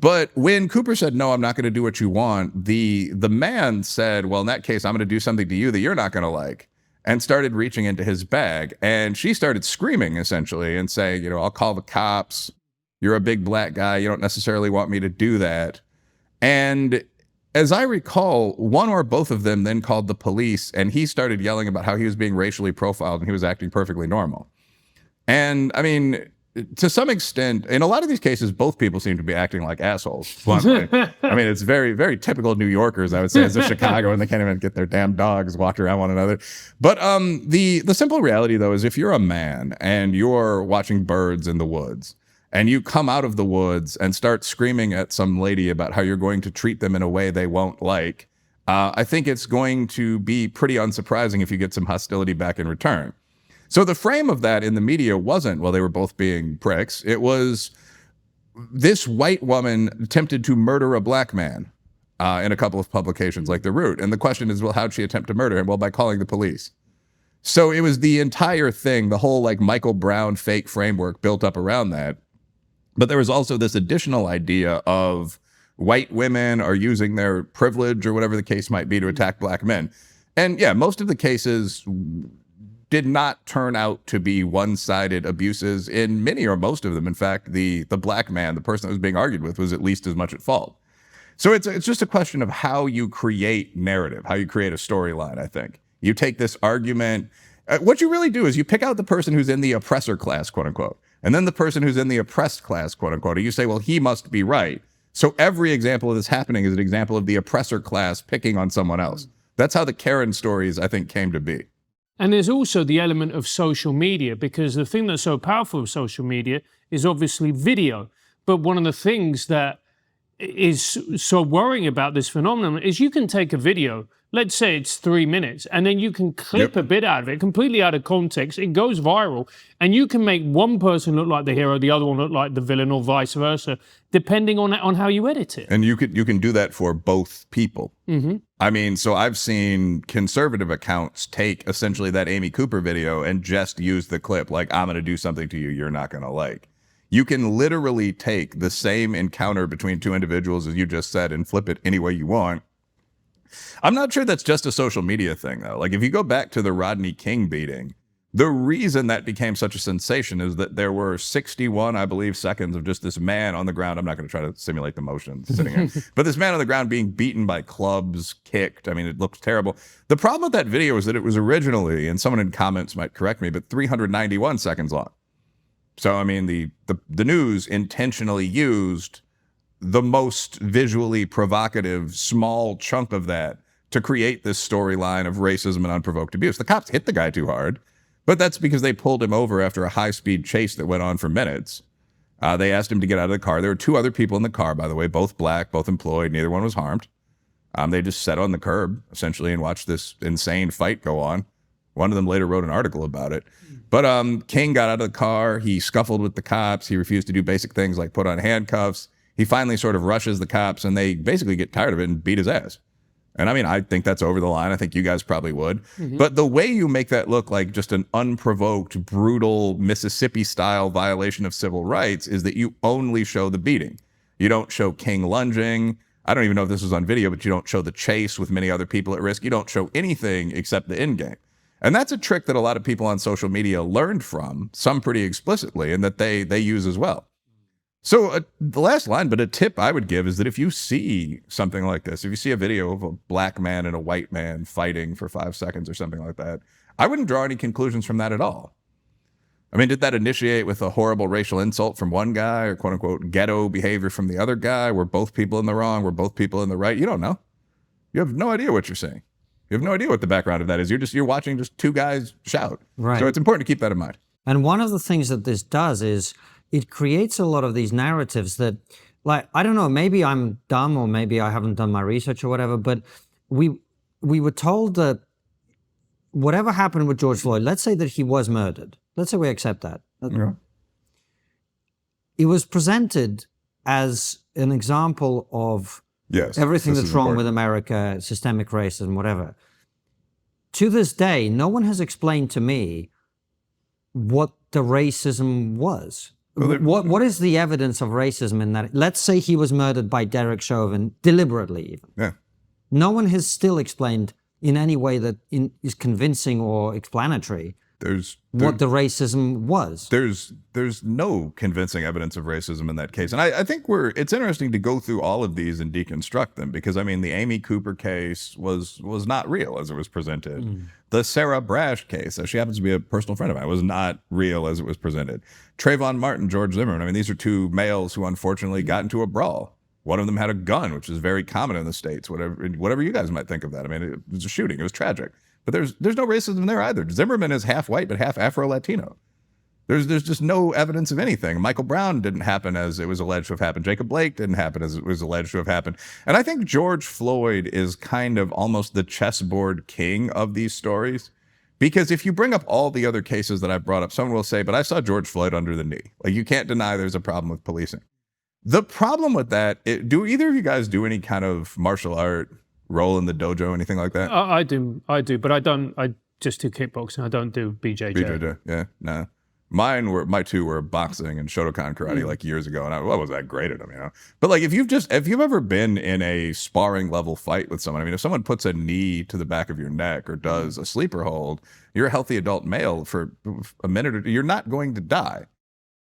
But when Cooper said, no, I'm not going to do what you want, the man said, well, in that case, I'm going to do something to you that you're not going to like, and started reaching into his bag. And she started screaming, essentially, and saying, I'll call the cops. You're a big black guy. You don't necessarily want me to do that. And as I recall, one or both of them then called the police, and he started yelling about how he was being racially profiled and he was acting perfectly normal. And I mean, to some extent, in a lot of these cases, both people seem to be acting like assholes. Bluntly. I mean, it's very, very typical New Yorkers, I would say, as of Chicago, and they can't even get their damn dogs walked around one another. But the simple reality, though, is if you're a man and you're watching birds in the woods, and you come out of the woods and start screaming at some lady about how you're going to treat them in a way they won't like, I think it's going to be pretty unsurprising if you get some hostility back in return. So the frame of that in the media wasn't, well, they were both being pricks. It was this white woman attempted to murder a black man in a couple of publications like The Root. And the question is, well, how'd she attempt to murder him? Well, by calling the police. So it was the entire thing, the whole like Michael Brown fake framework built up around that. But there was also this additional idea of white women are using their privilege or whatever the case might be to attack black men. And yeah, most of the cases did not turn out to be one-sided abuses. In many or most of them, in fact, the black man, the person that was being argued with, was at least as much at fault. So it's just a question of how you create narrative, how you create a storyline, I think. You take this argument. What you really do is you pick out the person who's in the oppressor class, quote unquote, and then the person who's in the oppressed class, quote unquote, and you say, well, he must be right. So every example of this happening is an example of the oppressor class picking on someone else. That's how the Karen stories, I think, came to be. And there's also the element of social media, because the thing that's so powerful with social media is obviously video. But one of the things that is so worrying about this phenomenon is you can take a video, let's say it's 3 minutes, and then you can clip a bit out of it, completely out of context. It goes viral, and you can make one person look like the hero, the other one look like the villain, or vice versa, depending on how you edit it. And you can do that for both people. Mm-hmm. I mean, so I've seen conservative accounts take essentially that Amy Cooper video and just use the clip like, I'm going to do something to you you're not going to like. You can literally take the same encounter between two individuals, as you just said, and flip it any way you want. I'm not sure that's just a social media thing, though. Like, if you go back to the Rodney King beating, the reason that became such a sensation is that there were 61, I believe, seconds of just this man on the ground. I'm not going to try to simulate the motion sitting here, but this man on the ground being beaten by clubs, kicked. I mean, it looks terrible. The problem with that video is that it was originally, and someone in comments might correct me, but 391 seconds long. So, I mean, the news intentionally used the most visually provocative small chunk of that to create this storyline of racism and unprovoked abuse. The cops hit the guy too hard, but that's because they pulled him over after a high-speed chase that went on for minutes. They asked him to get out of the car. There were two other people in the car, by the way, both black, both employed. Neither one was harmed. They just sat on the curb, essentially, and watched this insane fight go on. One of them later wrote an article about it. But King got out of the car. He scuffled with the cops. He refused to do basic things like put on handcuffs. He finally sort of rushes the cops, and they basically get tired of it and beat his ass. And I mean, I think that's over the line. I think you guys probably would. Mm-hmm. But the way you make that look like just an unprovoked, brutal, Mississippi-style violation of civil rights is that you only show the beating. You don't show King lunging. I don't even know if this was on video, but you don't show the chase with many other people at risk. You don't show anything except the end game. And that's a trick that a lot of people on social media learned from, some pretty explicitly, and that they use as well. So the last line, but a tip I would give is that if you see something like this, if you see a video of a black man and a white man fighting for 5 seconds or something like that, I wouldn't draw any conclusions from that at all. I mean, did that initiate with a horrible racial insult from one guy or quote unquote ghetto behavior from the other guy? Were both people in the wrong? Were both people in the right? You don't know. You have no idea what you're seeing. You have no idea what the background of that is. You're watching just two guys shout. Right. So it's important to keep that in mind. And one of the things that this does is it creates a lot of these narratives that, like, I don't know, maybe I'm dumb or maybe I haven't done my research or whatever, but we were told that whatever happened with George Floyd, let's say that he was murdered. Let's say we accept that. Yeah. It was presented as an example of everything that's wrong with America, systemic racism, whatever. To this day, no one has explained to me what the racism was. Well, what is the evidence of racism in that? Let's say he was murdered by Derek Chauvin, deliberately even. Yeah. No one has still explained in any way that is convincing or explanatory what the racism was. There's no convincing evidence of racism in that case. And I think it's interesting to go through all of these and deconstruct them, because I mean, the Amy Cooper case was not real as it was presented. The Sarah Brash case, she happens to be a personal friend of mine, was not real as it was presented. Trayvon Martin, George Zimmerman, I mean, these are two males who unfortunately got into a brawl. One of them had a gun, which is very common in the States, whatever you guys might think of that. I mean, it was a shooting, it was tragic. But there's no racism there either. Zimmerman is half white, but half Afro-Latino. There's just no evidence of anything. Michael Brown didn't happen as it was alleged to have happened. Jacob Blake didn't happen as it was alleged to have happened. And I think George Floyd is kind of almost the chessboard king of these stories. Because if you bring up all the other cases that I've brought up, someone will say, but I saw George Floyd under the knee. Like, you can't deny there's a problem with policing. The problem with that, do either of you guys do any kind of martial art, roll in the dojo, anything like that? I do, but I just do kickboxing. I don't do BJJ. BJJ, yeah, no. My two were boxing and Shotokan karate like years ago, and I wasn't that great at them, you know. But like, if you've ever been in a sparring level fight with someone, I mean, if someone puts a knee to the back of your neck or does a sleeper hold, you're a healthy adult male for a minute or two, you're not going to die.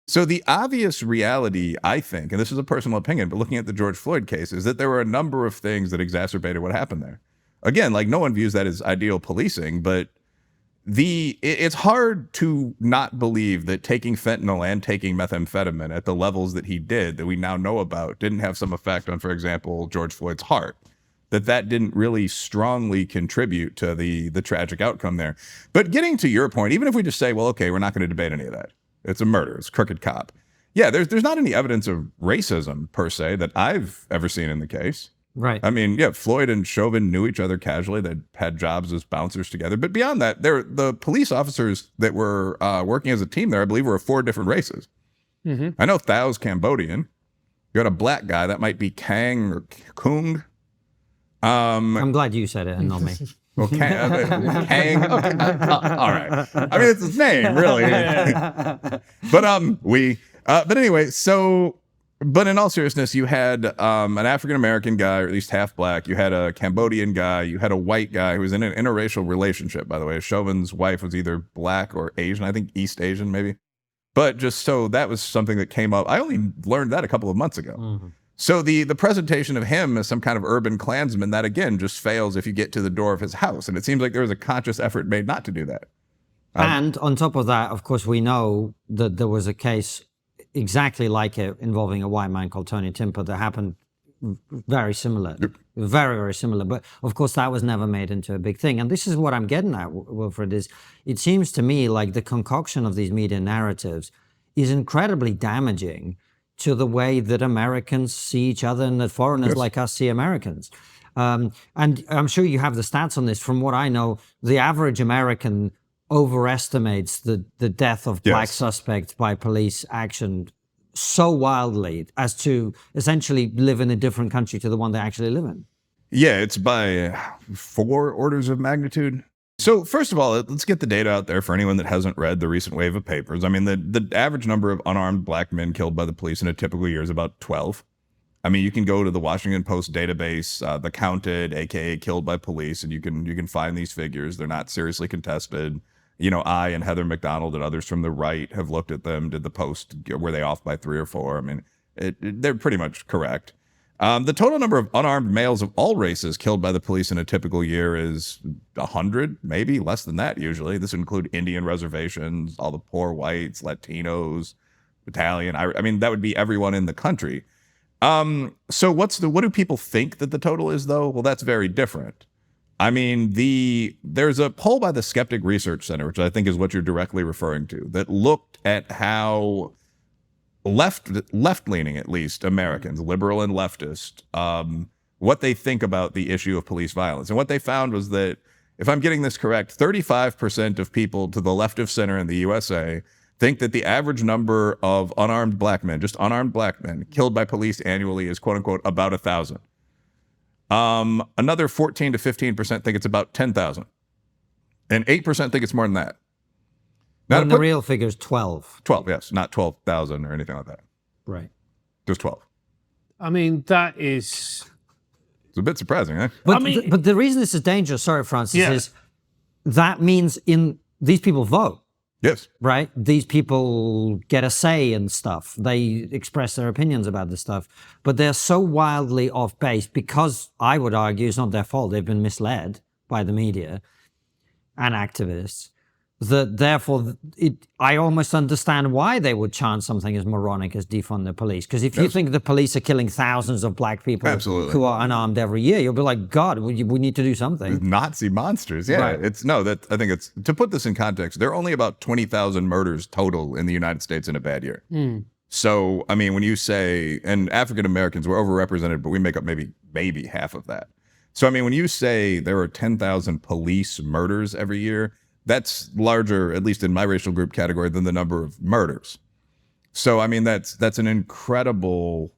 So the obvious reality, I think, and this is a personal opinion, but looking at the George Floyd case, is that there were a number of things that exacerbated what happened there. Again, like, no one views that as ideal policing, but it's hard to not believe that taking fentanyl and taking methamphetamine at the levels that he did, that we now know about, didn't have some effect on, for example, George Floyd's heart. That didn't really strongly contribute to the tragic outcome there. But getting to your point, even if we just say, well, okay, we're not going to debate any of that. It's a murder. It's a crooked cop. Yeah, there's not any evidence of racism, per se, that I've ever seen in the case. Right. I mean, yeah, Floyd and Chauvin knew each other casually. They'd had jobs as bouncers together. But beyond that, the police officers that were working as a team there, I believe, were of 4 different races. I know Thao's Cambodian. You got a black guy. That might be Kang or Kung. I'm glad you said it and not me. Okay, Kang. Okay. All right. I mean, it's his name, really. But anyway, but in all seriousness, you had an African-American guy, or at least half black. You had a Cambodian guy. You had a white guy who was in an interracial relationship, by the way. Chauvin's wife was either black or Asian. I think East Asian, maybe. But just so that was something that came up. I only learned that a couple of months ago. So the presentation of him as some kind of urban Klansman, that again just fails if you get to the door of his house. And it seems like there was a conscious effort made not to do that. And on top of that, of course, we know that there was a case exactly like it involving a white man called Tony Timper that happened very similar, very, very similar. But of course, that was never made into a big thing. And this is what I'm getting at, Wilfred, is it seems to me like the concoction of these media narratives is incredibly damaging to the way that Americans see each other and that foreigners like us see Americans. And I'm sure you have the stats on this. From what I know, the average American overestimates the death of black suspects by police action so wildly as to essentially live in a different country to the one they actually live in. Yeah, it's by 4 orders of magnitude. So first of all, let's get the data out there for anyone that hasn't read the recent wave of papers. I mean, the average number of unarmed black men killed by the police in a typical year is about 12. I mean, you can go to the Washington Post database, the counted, aka killed by police, and you can find these figures. They're not seriously contested. You know, I and Heather McDonald and others from the right have looked at them. Did the Post, were they off by 3 or 4? I mean, they're pretty much correct. The total number of unarmed males of all races killed by the police in a typical year is 100, maybe less than that usually. This would include Indian reservations, all the poor whites, Latinos, Italian. I mean, that would be everyone in the country. So what do people think that the total is, though? Well, that's very different. I mean, there's a poll by the Skeptic Research Center, which I think is what you're directly referring to, that looked at how left-leaning, at least, Americans, liberal and leftist, what they think about the issue of police violence. And what they found was that, if I'm getting this correct, 35% of people to the left of center in the USA think that the average number of unarmed black men, just unarmed black men, killed by police annually is, quote unquote, about 1,000. Another 14 to 15% think it's about 10,000. And 8% think it's more than that. Now, the real figure is 12. 12, yes. Not 12,000 or anything like that. Right. Just 12. I mean, that is... It's a bit surprising, eh? But the reason this is dangerous, sorry, Francis, is that means these people vote. Yes. Right? These people get a say in stuff. They express their opinions about this stuff. But they're so wildly off base because I would argue it's not their fault. They've been misled by the media and activists. That therefore, I almost understand why they would chant something as moronic as defund the police. Because if you think the police are killing thousands of black people who are unarmed every year, you'll be like, God, we need to do something. Nazi monsters, yeah. Right. I think it's, to put this in context, there are only about 20,000 murders total in the United States in a bad year. So, I mean, when you say, and African Americans, we're overrepresented, but we make up maybe half of that. So, I mean, when you say there are 10,000 police murders every year, that's larger, at least in my racial group category, than the number of murders. So, I mean, that's an incredible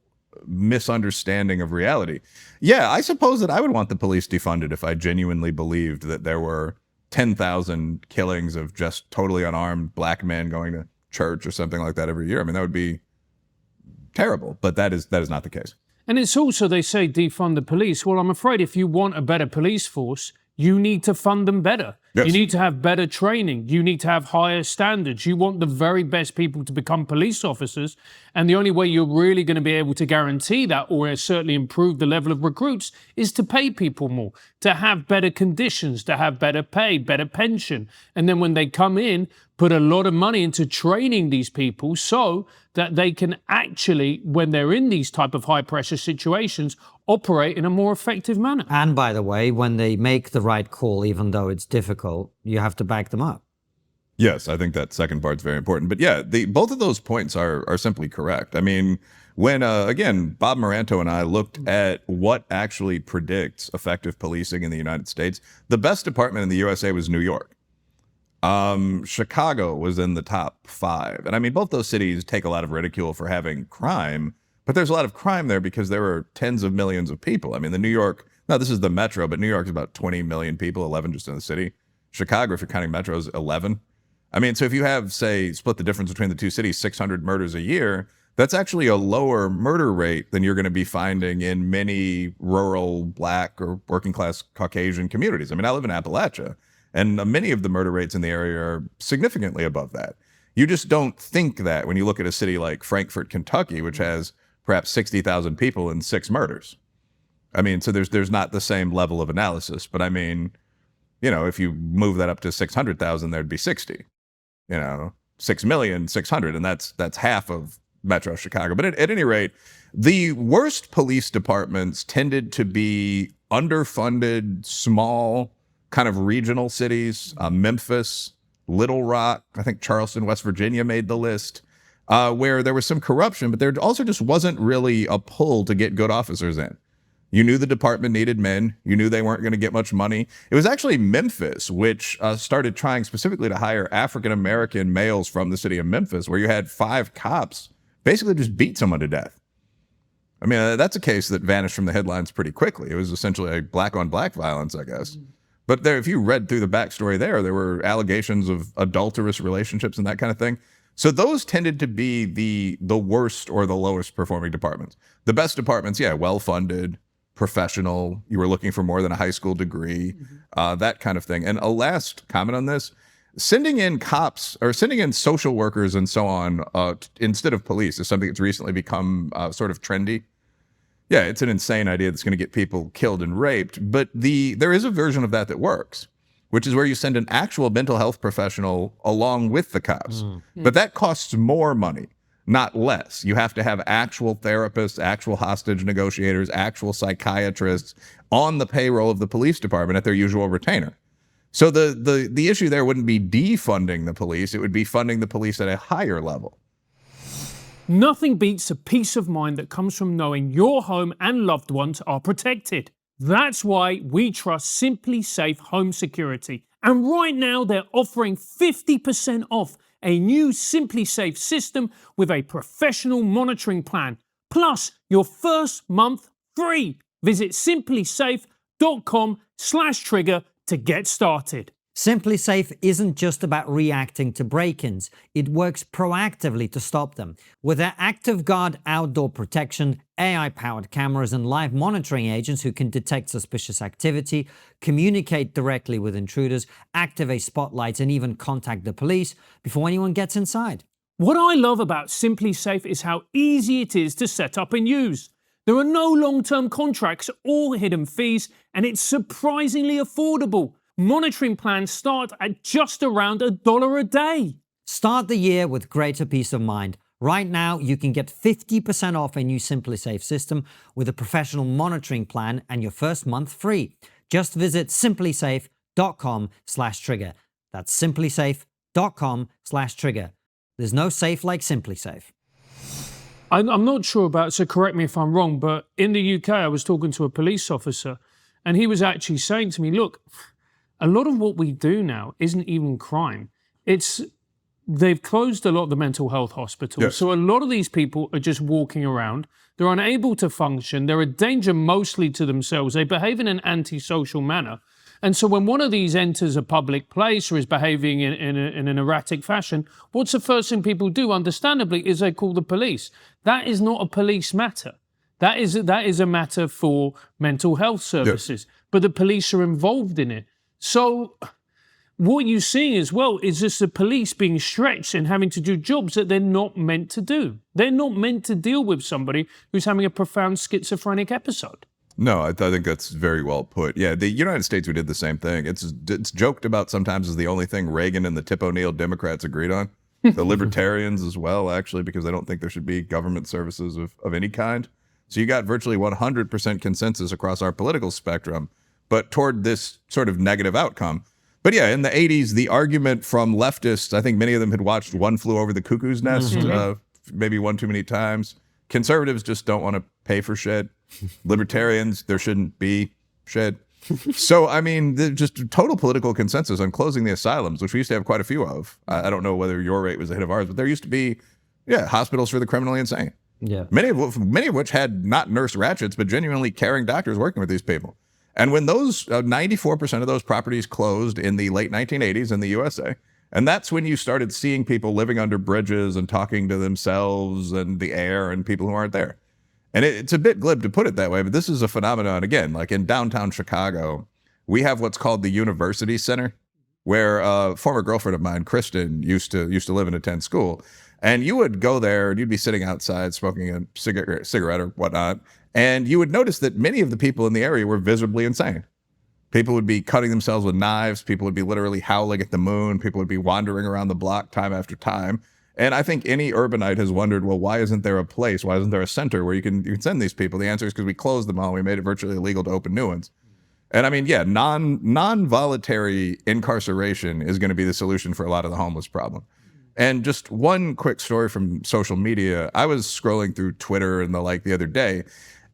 misunderstanding of reality. Yeah, I suppose that I would want the police defunded if I genuinely believed that there were 10,000 killings of just totally unarmed black men going to church or something like that every year. I mean, that would be terrible, but that is not the case. And it's also, they say defund the police. Well, I'm afraid if you want a better police force, you need to fund them better. Yes. You need to have better training. You need to have higher standards. You want the very best people to become police officers. And the only way you're really going to be able to guarantee that, or certainly improve the level of recruits, is to pay people more, to have better conditions, to have better pay, better pension. And then when they come in, put a lot of money into training these people so that they can actually, when they're in these type of high pressure situations, operate in a more effective manner. And by the way, when they make the right call, even though it's difficult, you have to back them up. Yes, I think that second part's very important. But yeah, both of those points are simply correct. I mean, when, again, Bob Moranto and I looked at what actually predicts effective policing in the United States, the best department in the USA was New York. Chicago was in the top 5. And I mean, both those cities take a lot of ridicule for having crime, but there's a lot of crime there because there are tens of millions of people. I mean, this is the metro, but New York is about 20 million people, 11 just in the city. Chicago, if you're counting metro, is 11. I mean, so if you have, say, split the difference between the two cities, 600 murders a year, that's actually a lower murder rate than you're going to be finding in many rural black or working class Caucasian communities. I mean, I live in Appalachia, and many of the murder rates in the area are significantly above that. You just don't think that when you look at a city like Frankfort, Kentucky, which has perhaps 60,000 people and 6 murders. I mean, so there's not the same level of analysis. But I mean, if you move that up to 600,000, there'd be 60. 6,600,000, and that's half of Metro Chicago. But at any rate, the worst police departments tended to be underfunded, small, kind of regional cities. Memphis, Little Rock, I think Charleston, West Virginia made the list. Where there was some corruption, but there also just wasn't really a pull to get good officers in. You knew the department needed men. You knew they weren't going to get much money. It was actually Memphis, which started trying specifically to hire African-American males from the city of Memphis, where you had 5 cops basically just beat someone to death. I mean, that's a case that vanished from the headlines pretty quickly. It was essentially a black-on-black violence, I guess. But if you read through the backstory there were allegations of adulterous relationships and that kind of thing. So those tended to be the worst or the lowest performing departments. The best departments, well-funded, professional. You were looking for more than a high school degree, that kind of thing. And a last comment on this, sending in cops or sending in social workers and so on instead of police is something that's recently become sort of trendy. Yeah, it's an insane idea that's going to get people killed and raped. But there is a version of that works, which is where you send an actual mental health professional along with the cops. But that costs more money, not less. You have to have actual therapists, actual hostage negotiators, actual psychiatrists on the payroll of the police department at their usual retainer. So the issue there wouldn't be defunding the police, it would be funding the police at a higher level. Nothing beats the peace of mind that comes from knowing your home and loved ones are protected. That's why we trust Simply Safe Home Security. And right now they're offering 50% off a new Simply Safe system with a professional monitoring plan, plus your first month free. Visit simplysafe.com/trigger to get started. SimpliSafe isn't just about reacting to break-ins. It works proactively to stop them. With their ActiveGuard outdoor protection, AI-powered cameras, and live monitoring agents who can detect suspicious activity, communicate directly with intruders, activate spotlights, and even contact the police before anyone gets inside. What I love about SimpliSafe is how easy it is to set up and use. There are no long-term contracts or hidden fees, and it's surprisingly affordable. Monitoring plans start at just around $1 a day. Start the year with greater peace of mind. Right now, you can get 50% off a new SimpliSafe system with a professional monitoring plan and your first month free. Just visit simplisafe.com/trigger. That's simplisafe.com/trigger. There's no safe like SimpliSafe. I'm not sure about, so correct me if I'm wrong, but in the UK, I was talking to a police officer, and he was actually saying to me, look, a lot of what we do now isn't even crime. They've closed a lot of the mental health hospitals. Yes. So a lot of these people are just walking around. They're unable to function. They're a danger mostly to themselves. They behave in an antisocial manner. And so when one of these enters a public place or is behaving in an erratic fashion, what's the first thing people do, understandably, is they call the police. That is not a police matter. That is a matter for mental health services. Yes. But the police are involved in it. So what you're seeing as well is just the police being stretched and having to do jobs that they're not meant to do. They're not meant to deal with somebody who's having a profound schizophrenic episode. No, I think that's very well put. Yeah, the United States, we did the same thing. It's joked about sometimes as the only thing Reagan and the Tip O'Neill Democrats agreed on. The libertarians as well, actually, because they don't think there should be government services of any kind. So you got virtually 100% consensus across our political spectrum, but toward this sort of negative outcome. But yeah, in the 80s, the argument from leftists, I think many of them had watched One Flew Over the Cuckoo's Nest, maybe one too many times. Conservatives just don't want to pay for shit. Libertarians, there shouldn't be shit. So, I mean, just total political consensus on closing the asylums, which we used to have quite a few of. I don't know whether your rate was ahead of ours, but there used to be, hospitals for the criminally insane. Yeah. Many of which had not nurse ratchets, but genuinely caring doctors working with these people. And when those 94% of those properties closed in the late 1980s in the USA, and that's when you started seeing people living under bridges and talking to themselves and the air and people who aren't there. And it's a bit glib to put it that way, but this is a phenomenon, again, like in downtown Chicago, we have what's called the University Center, where a former girlfriend of mine, Kristen, used to live and attend school. And you would go there and you'd be sitting outside smoking a cigarette or whatnot. And you would notice that many of the people in the area were visibly insane. People would be cutting themselves with knives. People would be literally howling at the moon. People would be wandering around the block time after time. And I think any urbanite has wondered, well, why isn't there a place? Why isn't there a center where you can send these people? The answer is because we closed them all. We made it virtually illegal to open new ones. And I mean, yeah, non-voluntary incarceration is going to be the solution for a lot of the homeless problem. And just one quick story from social media. I was scrolling through Twitter and the like the other day,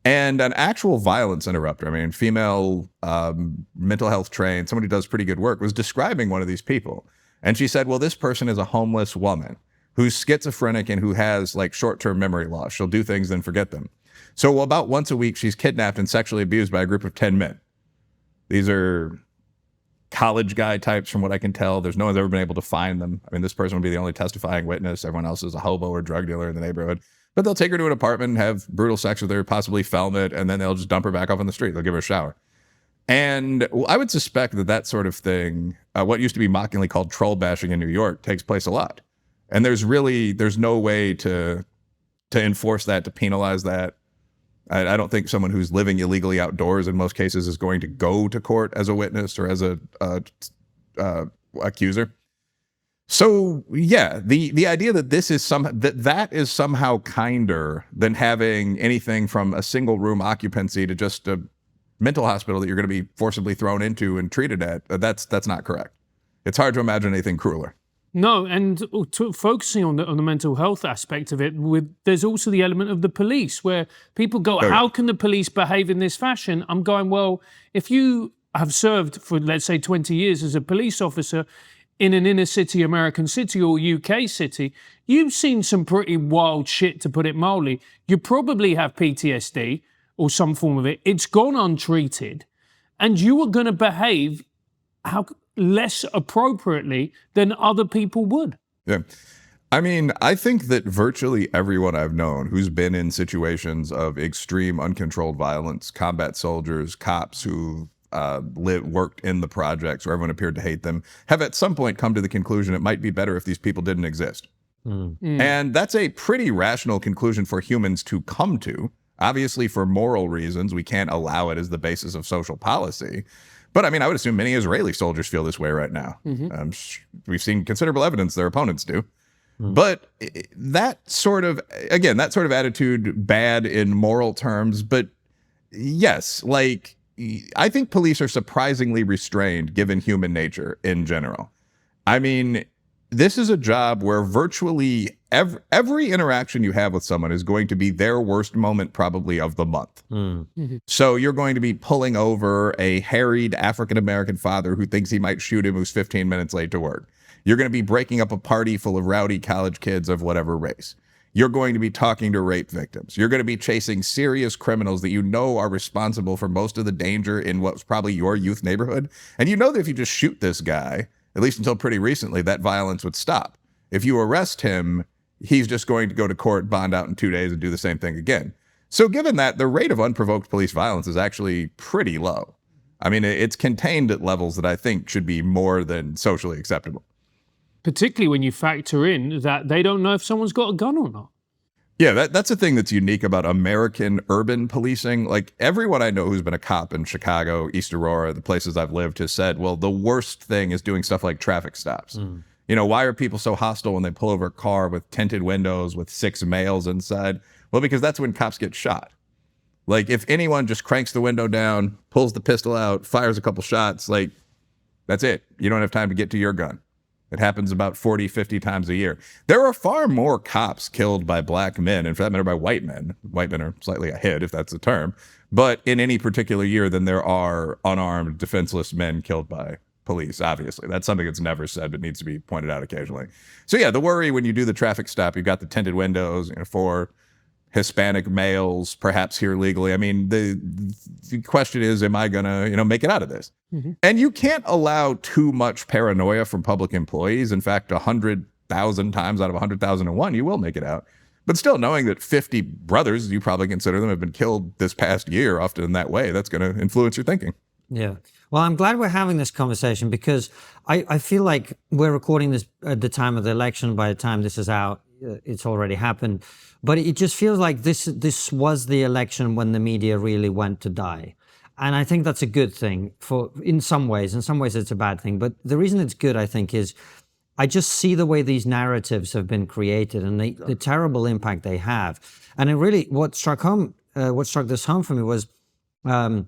and an actual violence interrupter, I mean, female mental health trained, somebody who does pretty good work, was describing one of these people. And she said, well, this person is a homeless woman who's schizophrenic and who has like short-term memory loss. She'll do things then forget them. So about once a week, she's kidnapped and sexually abused by a group of 10 men. These are college guy types from what I can tell. There's no one's ever been able to find them. I mean, this person would be the only testifying witness. Everyone else is a hobo or drug dealer in the neighborhood. But they'll take her to an apartment and have brutal sex with her, possibly film it, and then they'll just dump her back off on the street. They'll give her a shower. And I would suspect that sort of thing, what used to be mockingly called troll bashing in New York, takes place a lot. And there's no way to enforce that, to penalize that. I don't think someone who's living illegally outdoors in most cases is going to go to court as a witness or as a accuser. So yeah, the idea that this is that is somehow kinder than having anything from a single room occupancy to just a mental hospital that you're going to be forcibly thrown into and treated at, that's not correct. It's hard to imagine anything crueler. No, and focusing on the mental health aspect of it, there's also the element of the police, where people go, how can the police behave in this fashion? I'm going, well, if you have served for, let's say, 20 years as a police officer in an inner city American city or UK city, you've seen some pretty wild shit, to put it mildly. You probably have PTSD or some form of it. It's gone untreated, and you are going to behave less appropriately than other people would. Yeah. I mean, I think that virtually everyone I've known who's been in situations of extreme uncontrolled violence, combat soldiers, cops who worked in the projects where everyone appeared to hate them, have at some point come to the conclusion it might be better if these people didn't exist. And that's a pretty rational conclusion for humans to come to. Obviously, for moral reasons, we can't allow it as the basis of social policy. But I mean, I would assume many Israeli soldiers feel this way right now. We've seen considerable evidence their opponents do. But that sort of attitude, bad in moral terms, but yes, like, I think police are surprisingly restrained given human nature in general. I mean, this is a job where virtually every interaction you have with someone is going to be their worst moment probably of the month. So you're going to be pulling over a harried African-American father who thinks he might shoot him who's 15 minutes late to work. You're going to be breaking up a party full of rowdy college kids of whatever race. You're going to be talking to rape victims. You're going to be chasing serious criminals that you know are responsible for most of the danger in what's probably your youth neighborhood. And you know that if you just shoot this guy, at least until pretty recently, that violence would stop. If you arrest him, he's just going to go to court, bond out in 2 days, and do the same thing again. So given that, the rate of unprovoked police violence is actually pretty low. I mean, it's contained at levels that I think should be more than socially acceptable. Particularly when you factor in that they don't know if someone's got a gun or not. Yeah, that's a thing that's unique about American urban policing. Like, everyone I know who's been a cop in Chicago, East Aurora, the places I've lived, has said, well, the worst thing is doing stuff like traffic stops. You know, why are people so hostile when they pull over a car with tinted windows with 6 males inside? Well, because that's when cops get shot. Like, if anyone just cranks the window down, pulls the pistol out, fires a couple shots, like, that's it. You don't have time to get to your gun. It happens about 40, 50 times a year. There are far more cops killed by black men, and for that matter, by white men. White men are slightly ahead, if that's the term, but in any particular year than there are unarmed, defenseless men killed by police, obviously. That's something that's never said, but needs to be pointed out occasionally. So yeah, the worry when you do the traffic stop, you've got the tinted windows, for Hispanic males, perhaps here legally. I mean, the question is, am I gonna, make it out of this? And you can't allow too much paranoia from public employees. In fact, 100,000 times out of 100,001, you will make it out. But still, knowing that 50 brothers, you probably consider them, have been killed this past year, often in that way, that's going to influence your thinking. Yeah. Well, I'm glad we're having this conversation because I feel like we're recording this at the time of the election. By the time this is out, it's already happened. But it just feels like this was the election when the media really went to die. And I think that's a good thing in some ways. In some ways, it's a bad thing. But the reason it's good, I think, is I just see the way these narratives have been created and the terrible impact they have. And it really, what struck this home for me was a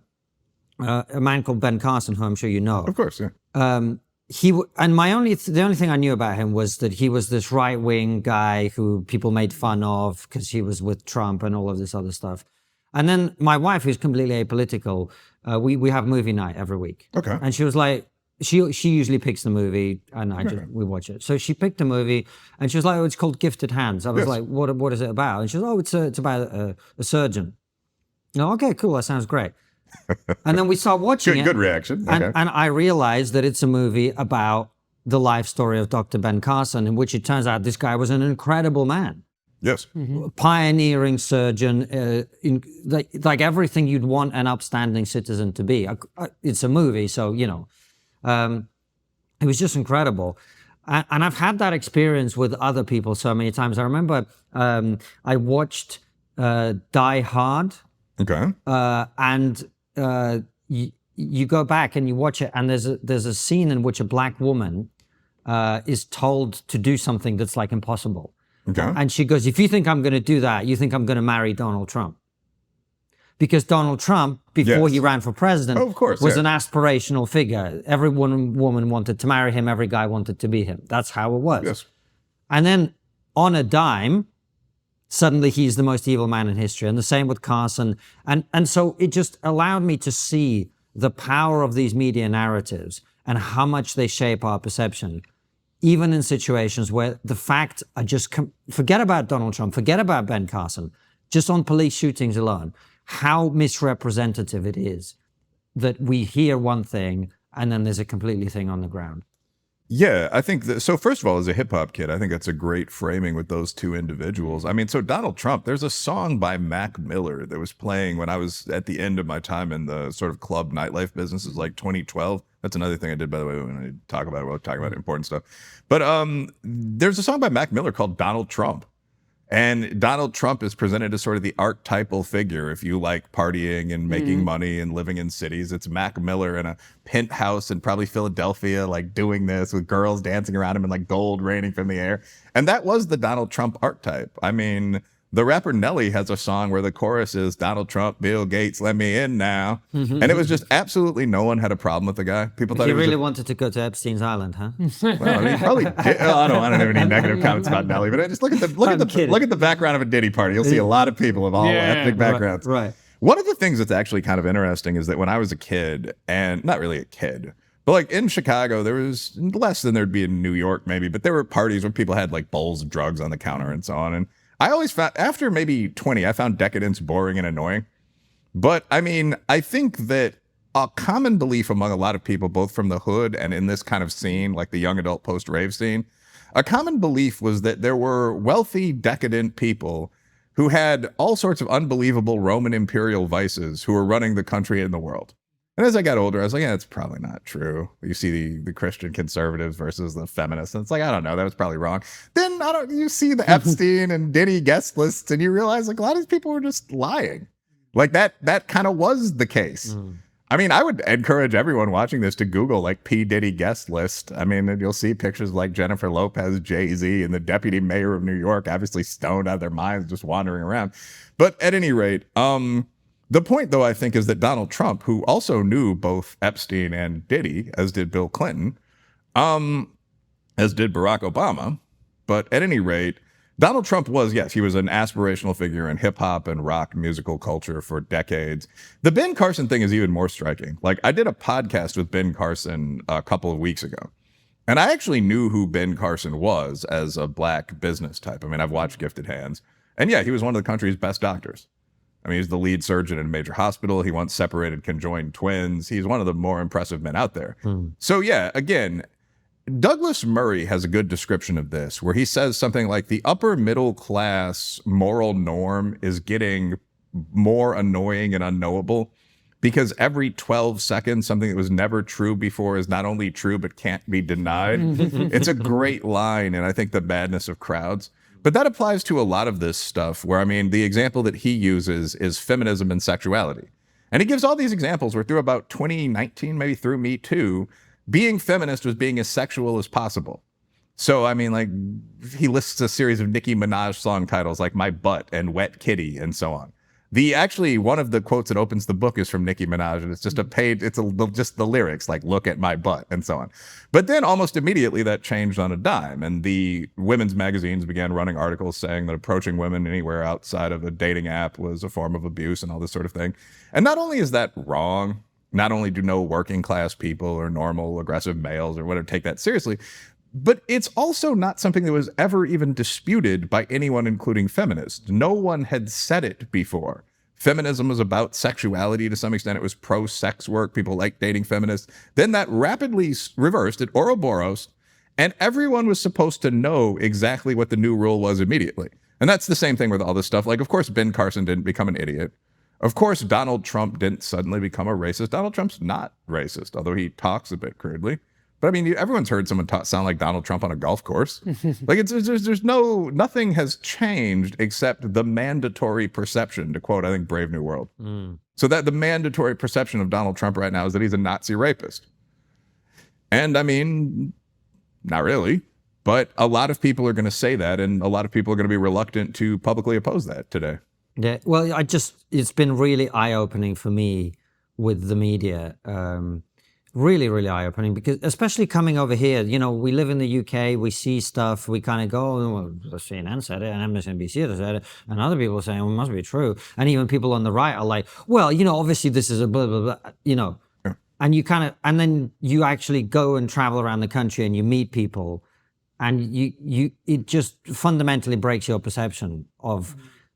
man called Ben Carson, who I'm sure you know. Of course, yeah. The only thing I knew about him was that he was this right-wing guy who people made fun of because he was with Trump and all of this other stuff. And then my wife, who's completely apolitical, we have movie night every week. Okay. And she was like, she usually picks the movie and we watch it. So she picked a movie and she was like, oh, it's called Gifted Hands. I was like, what is it about? And she was, oh, it's about a surgeon. Oh, okay, cool. That sounds great. And then we start watching it. Good reaction. Okay. And I realized that it's a movie about the life story of Dr. Ben Carson, in which it turns out this guy was an incredible man. Yes. Pioneering surgeon, like everything you'd want an upstanding citizen to be. It's a movie, so, it was just incredible. And I've had that experience with other people so many times. I remember I watched Die Hard. Okay. And you go back and you watch it, and there's a scene in which a black woman is told to do something that's like impossible. Okay. And she goes, if you think I'm going to do that, you think I'm going to marry Donald Trump. Because Donald Trump, before he ran for president, was an aspirational figure. Every woman wanted to marry him. Every guy wanted to be him. That's how it was. Yes. And then on a dime, suddenly he's the most evil man in history. And the same with Carson. And so it just allowed me to see the power of these media narratives and how much they shape our perception, even in situations where the facts are just, forget about Donald Trump, forget about Ben Carson, just on police shootings alone, how misrepresentative it is that we hear one thing and then there's a completely thing on the ground. Yeah, I think that, so first of all, as a hip hop kid, I think that's a great framing with those two individuals. I mean, so Donald Trump, there's a song by Mac Miller that was playing when I was at the end of my time in the sort of club nightlife business, is like 2012. That's another thing I did, by the way, when I talk about it, we'll talk about important stuff. But there's a song by Mac Miller called Donald Trump. And Donald Trump is presented as sort of the archetypal figure. If you like partying and making money and living in cities, it's Mac Miller in a penthouse in probably Philadelphia, like doing this with girls dancing around him and like gold raining from the air. And that was the Donald Trump archetype. I mean, the rapper Nelly has a song where the chorus is Donald Trump, Bill Gates, let me in now. And it was just absolutely no one had a problem with the guy. People thought he really wanted to go to Epstein's Island, huh? Well, I mean, he probably did. Oh, I don't have any negative comments about Nelly, but I just look at the background of a Diddy party. You'll see a lot of people of all ethnic backgrounds. Right. One of the things that's actually kind of interesting is that when I was a kid, and not really a kid, but like in Chicago, there was less than there'd be in New York maybe, but there were parties where people had like bowls of drugs on the counter and so on. And I always found, after maybe 20, I found decadence boring and annoying. But I mean, I think that a common belief among a lot of people, both from the hood and in this kind of scene, like the young adult post-rave scene, a common belief was that there were wealthy, decadent people who had all sorts of unbelievable Roman imperial vices who were running the country and the world. And as I got older, I was like, yeah, that's probably not true. You see the Christian conservatives versus the feminists. And it's like, I don't know, that was probably wrong. Then you see the Epstein and Diddy guest lists and you realize like a lot of these people were just lying. Like that kind of was the case. I mean, I would encourage everyone watching this to Google like P. Diddy guest list. I mean, you'll see pictures like Jennifer Lopez, Jay-Z, and the deputy mayor of New York, obviously stoned out of their minds, just wandering around. But at any rate, the point, though, I think, is that Donald Trump, who also knew both Epstein and Diddy, as did Bill Clinton, as did Barack Obama, but at any rate, Donald Trump was, yes, he was an aspirational figure in hip hop and rock musical culture for decades. The Ben Carson thing is even more striking. Like, I did a podcast with Ben Carson a couple of weeks ago, and I actually knew who Ben Carson was as a black business type. I mean, I've watched Gifted Hands, and yeah, he was one of the country's best doctors. I mean, he's the lead surgeon in a major hospital. He once separated conjoined twins. He's one of the more impressive men out there. So yeah, again, Douglas Murray has a good description of this, where he says something like the upper middle class moral norm is getting more annoying and unknowable because every 12 seconds, something that was never true before is not only true, but can't be denied. It's a great line, and I think the madness of crowds. But that applies to a lot of this stuff where, I mean, the example that he uses is feminism and sexuality. And he gives all these examples where through about 2019, maybe through Me Too, being feminist was being as sexual as possible. So, I mean, like, he lists a series of Nicki Minaj song titles like My Butt and Wet Kitty and so on. Actually, one of the quotes that opens the book is from Nicki Minaj, and it's just just the lyrics, like, look at my butt, and so on. But then almost immediately that changed on a dime, and the women's magazines began running articles saying that approaching women anywhere outside of a dating app was a form of abuse and all this sort of thing. And not only is that wrong, not only do no working class people or normal aggressive males or whatever take that seriously, but it's also not something that was ever even disputed by anyone, including feminists. No one had said it before. Feminism was about sexuality to some extent. It was pro-sex work. People like dating feminists. Then that rapidly reversed at Ouroboros, and everyone was supposed to know exactly what the new rule was immediately. And that's the same thing with all this stuff. Like, of course, Ben Carson didn't become an idiot. Of course, Donald Trump didn't suddenly become a racist. Donald Trump's not racist, although he talks a bit crudely. But I mean, everyone's heard someone sound like Donald Trump on a golf course. Like, nothing has changed except the mandatory perception, to quote, I think, Brave New World. So that the mandatory perception of Donald Trump right now is that he's a Nazi rapist. And I mean, not really, but a lot of people are going to say that, and a lot of people are going to be reluctant to publicly oppose that today. Yeah, well, it's been really eye-opening for me with the media. Really, really eye-opening, because especially coming over here, you know, we live in the UK, we see stuff, we kind of go, oh, well, CNN said it, and MSNBC said it, and other people are saying, well, it must be true. And even people on the right are like, well, you know, obviously this is a blah, blah, blah, you know. Yeah. And you kind of, and then you actually go and travel around the country and you meet people, and it just fundamentally breaks your perception of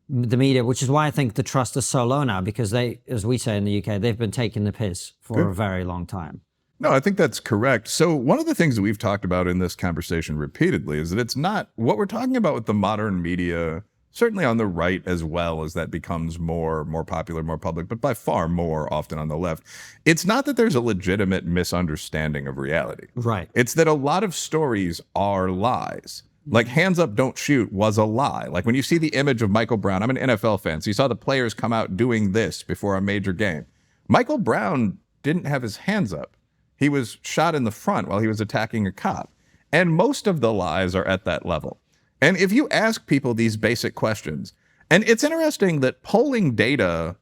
the media, which is why I think the trust is so low now, because they, as we say in the UK, they've been taking the piss for a very long time. No, I think that's correct. So one of the things that we've talked about in this conversation repeatedly is that it's not what we're talking about with the modern media, certainly on the right as well as that becomes more popular, more public, but by far more often on the left. It's not that there's a legitimate misunderstanding of reality. Right. It's that a lot of stories are lies. Like hands up, don't shoot was a lie. Like when you see the image of Michael Brown, I'm an NFL fan, so you saw the players come out doing this before a major game. Michael Brown didn't have his hands up. He was shot in the front while he was attacking a cop. And most of the lies are at that level. And if you ask people these basic questions, and it's interesting that polling data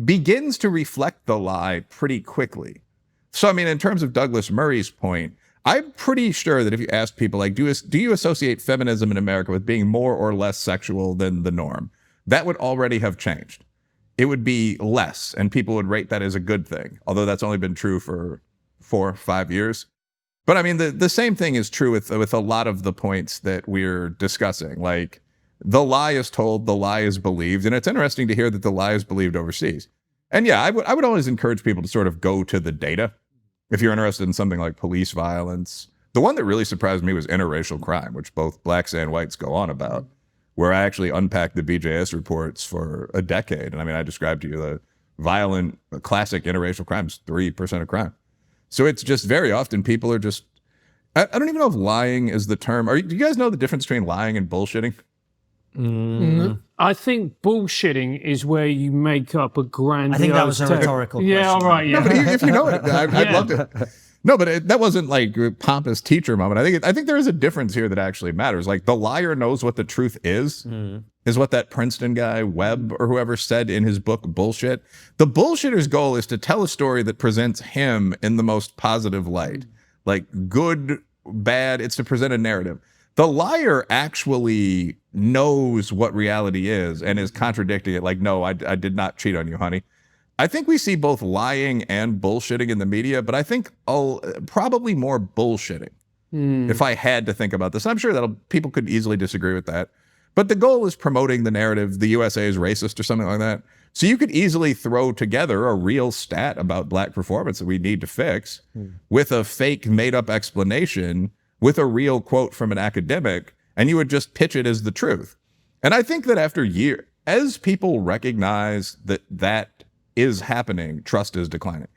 begins to reflect the lie pretty quickly. So, I mean, in terms of Douglas Murray's point, I'm pretty sure that if you ask people, like, do you associate feminism in America with being more or less sexual than the norm? That would already have changed. It would be less, and people would rate that as a good thing, although that's only been true for 4 or 5 years. But I mean, the same thing is true with a lot of the points that we're discussing. Like, the lie is told, the lie is believed, and it's interesting to hear that the lie is believed overseas. And yeah, I would always encourage people to sort of go to the data if you're interested in something like police violence. The one that really surprised me was interracial crime, which both blacks and whites go on about, where I actually unpacked the BJS reports for a decade. And I mean, I described to you the violent, classic interracial crimes, 3% of crime. So it's just very often people are just, I don't even know if lying is the term. Do you guys know the difference between lying and bullshitting? I think bullshitting is where you make up a grandiose... I think that was a rhetorical question. Yeah, all right, yeah. No, but if you know it, I'd love to. No, but that wasn't like a pompous teacher moment. I think there is a difference here that actually matters. Like, the liar knows what the truth is what that Princeton guy, Webb, or whoever said in his book, Bullshit. The bullshitter's goal is to tell a story that presents him in the most positive light. Like, good, bad, it's to present a narrative. The liar actually knows what reality is and is contradicting it. Like, no, I did not cheat on you, honey. I think we see both lying and bullshitting in the media, but I think probably more bullshitting. If I had to think about this, I'm sure that people could easily disagree with that. But the goal is promoting the narrative, the USA is racist or something like that. So you could easily throw together a real stat about black performance that we need to fix with a fake made-up explanation with a real quote from an academic, and you would just pitch it as the truth. And I think that after years, as people recognize that that is happening, trust is declining.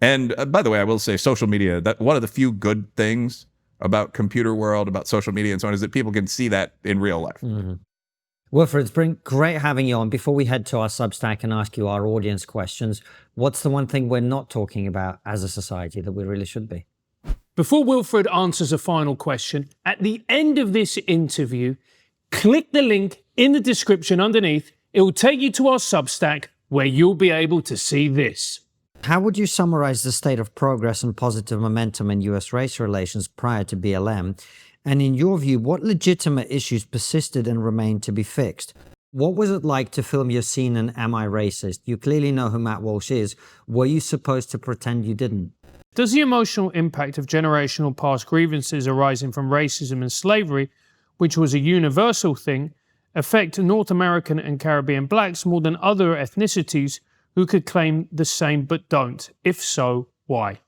And by the way, I will say social media, that one of the few good things about computer world, about social media and so on, is that people can see that in real life. Wilfred, it's been great having you on. Before we head to our Substack and ask you our audience questions, what's the one thing we're not talking about as a society that we really should be? Before Wilfred answers a final question, at the end of this interview, click the link in the description underneath. It will take you to our Substack where you'll be able to see this. How would you summarize the state of progress and positive momentum in US race relations prior to BLM? And in your view, what legitimate issues persisted and remained to be fixed? What was it like to film your scene in Am I Racist? You clearly know who Matt Walsh is. Were you supposed to pretend you didn't? Does the emotional impact of generational past grievances arising from racism and slavery, which was a universal thing, affect North American and Caribbean blacks more than other ethnicities who could claim the same but don't? If so, why?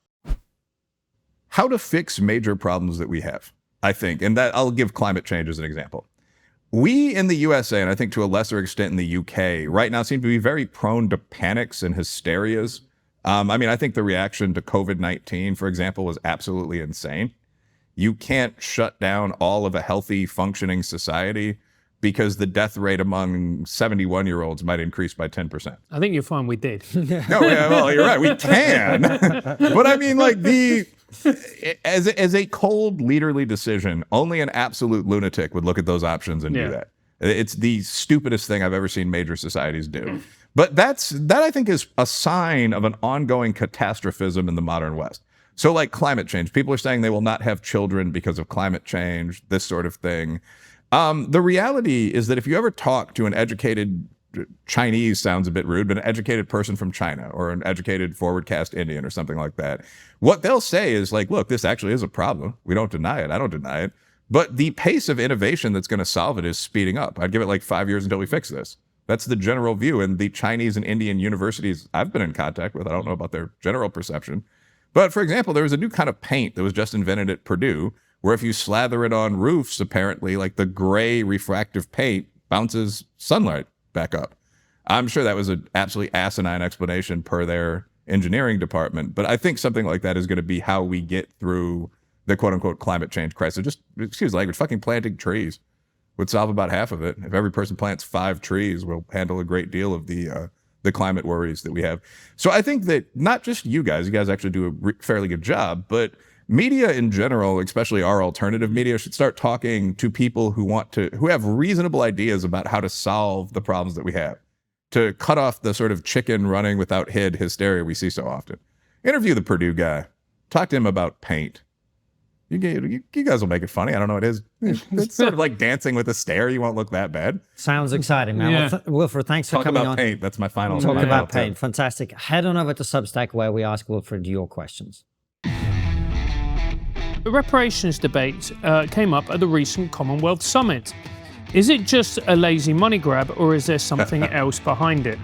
How to fix major problems that we have, I think, and that I'll give climate change as an example. We in the USA, and I think to a lesser extent in the UK, right now seem to be very prone to panics and hysterias. I mean, I think the reaction to COVID-19, for example, was absolutely insane. You can't shut down all of a healthy, functioning society because the death rate among 71-year-olds might increase by 10%. I think you'll find we did. No, yeah, well, you're right. We can. But I mean, like, as a cold, leaderly decision, only an absolute lunatic would look at those options and do that. It's the stupidest thing I've ever seen major societies do. But that I think is a sign of an ongoing catastrophism in the modern West. So like climate change, people are saying they will not have children because of climate change, this sort of thing. The reality is that if you ever talk to an educated Chinese, sounds a bit rude, but an educated person from China or an educated forward caste Indian or something like that, what they'll say is like, look, this actually is a problem. We don't deny it. I don't deny it. But the pace of innovation that's going to solve it is speeding up. I'd give it like 5 years until we fix this. That's the general view. And the Chinese and Indian universities I've been in contact with, I don't know about their general perception, But for example, there was a new kind of paint that was just invented at Purdue, where if you slather it on roofs, apparently, like the gray refractive paint bounces sunlight back up. I'm sure that was an absolutely asinine explanation per their engineering department, but I think something like that is going to be how we get through the quote-unquote climate change crisis. Just, excuse the language, fucking planting trees would solve about half of it. If every person plants 5 trees, we'll handle a great deal of the climate worries that we have. So I think that not just you guys actually do a fairly good job, but media in general, especially our alternative media, should start talking to people who have reasonable ideas about how to solve the problems that we have, to cut off the sort of chicken running without head hysteria we see so often. Interview the Purdue guy. Talk to him about paint. You guys will make it funny. I don't know what it is. It's sort of like Dancing with a Stare. You won't look that bad. Sounds exciting, man. Yeah. Well, Wilfred, thanks for coming on. Talk about paint. That's my final. Talk about paint. Fantastic. Head on over to Substack where we ask Wilfred your questions. The reparations debate came up at the recent Commonwealth Summit. Is it just a lazy money grab, or is there something else behind it?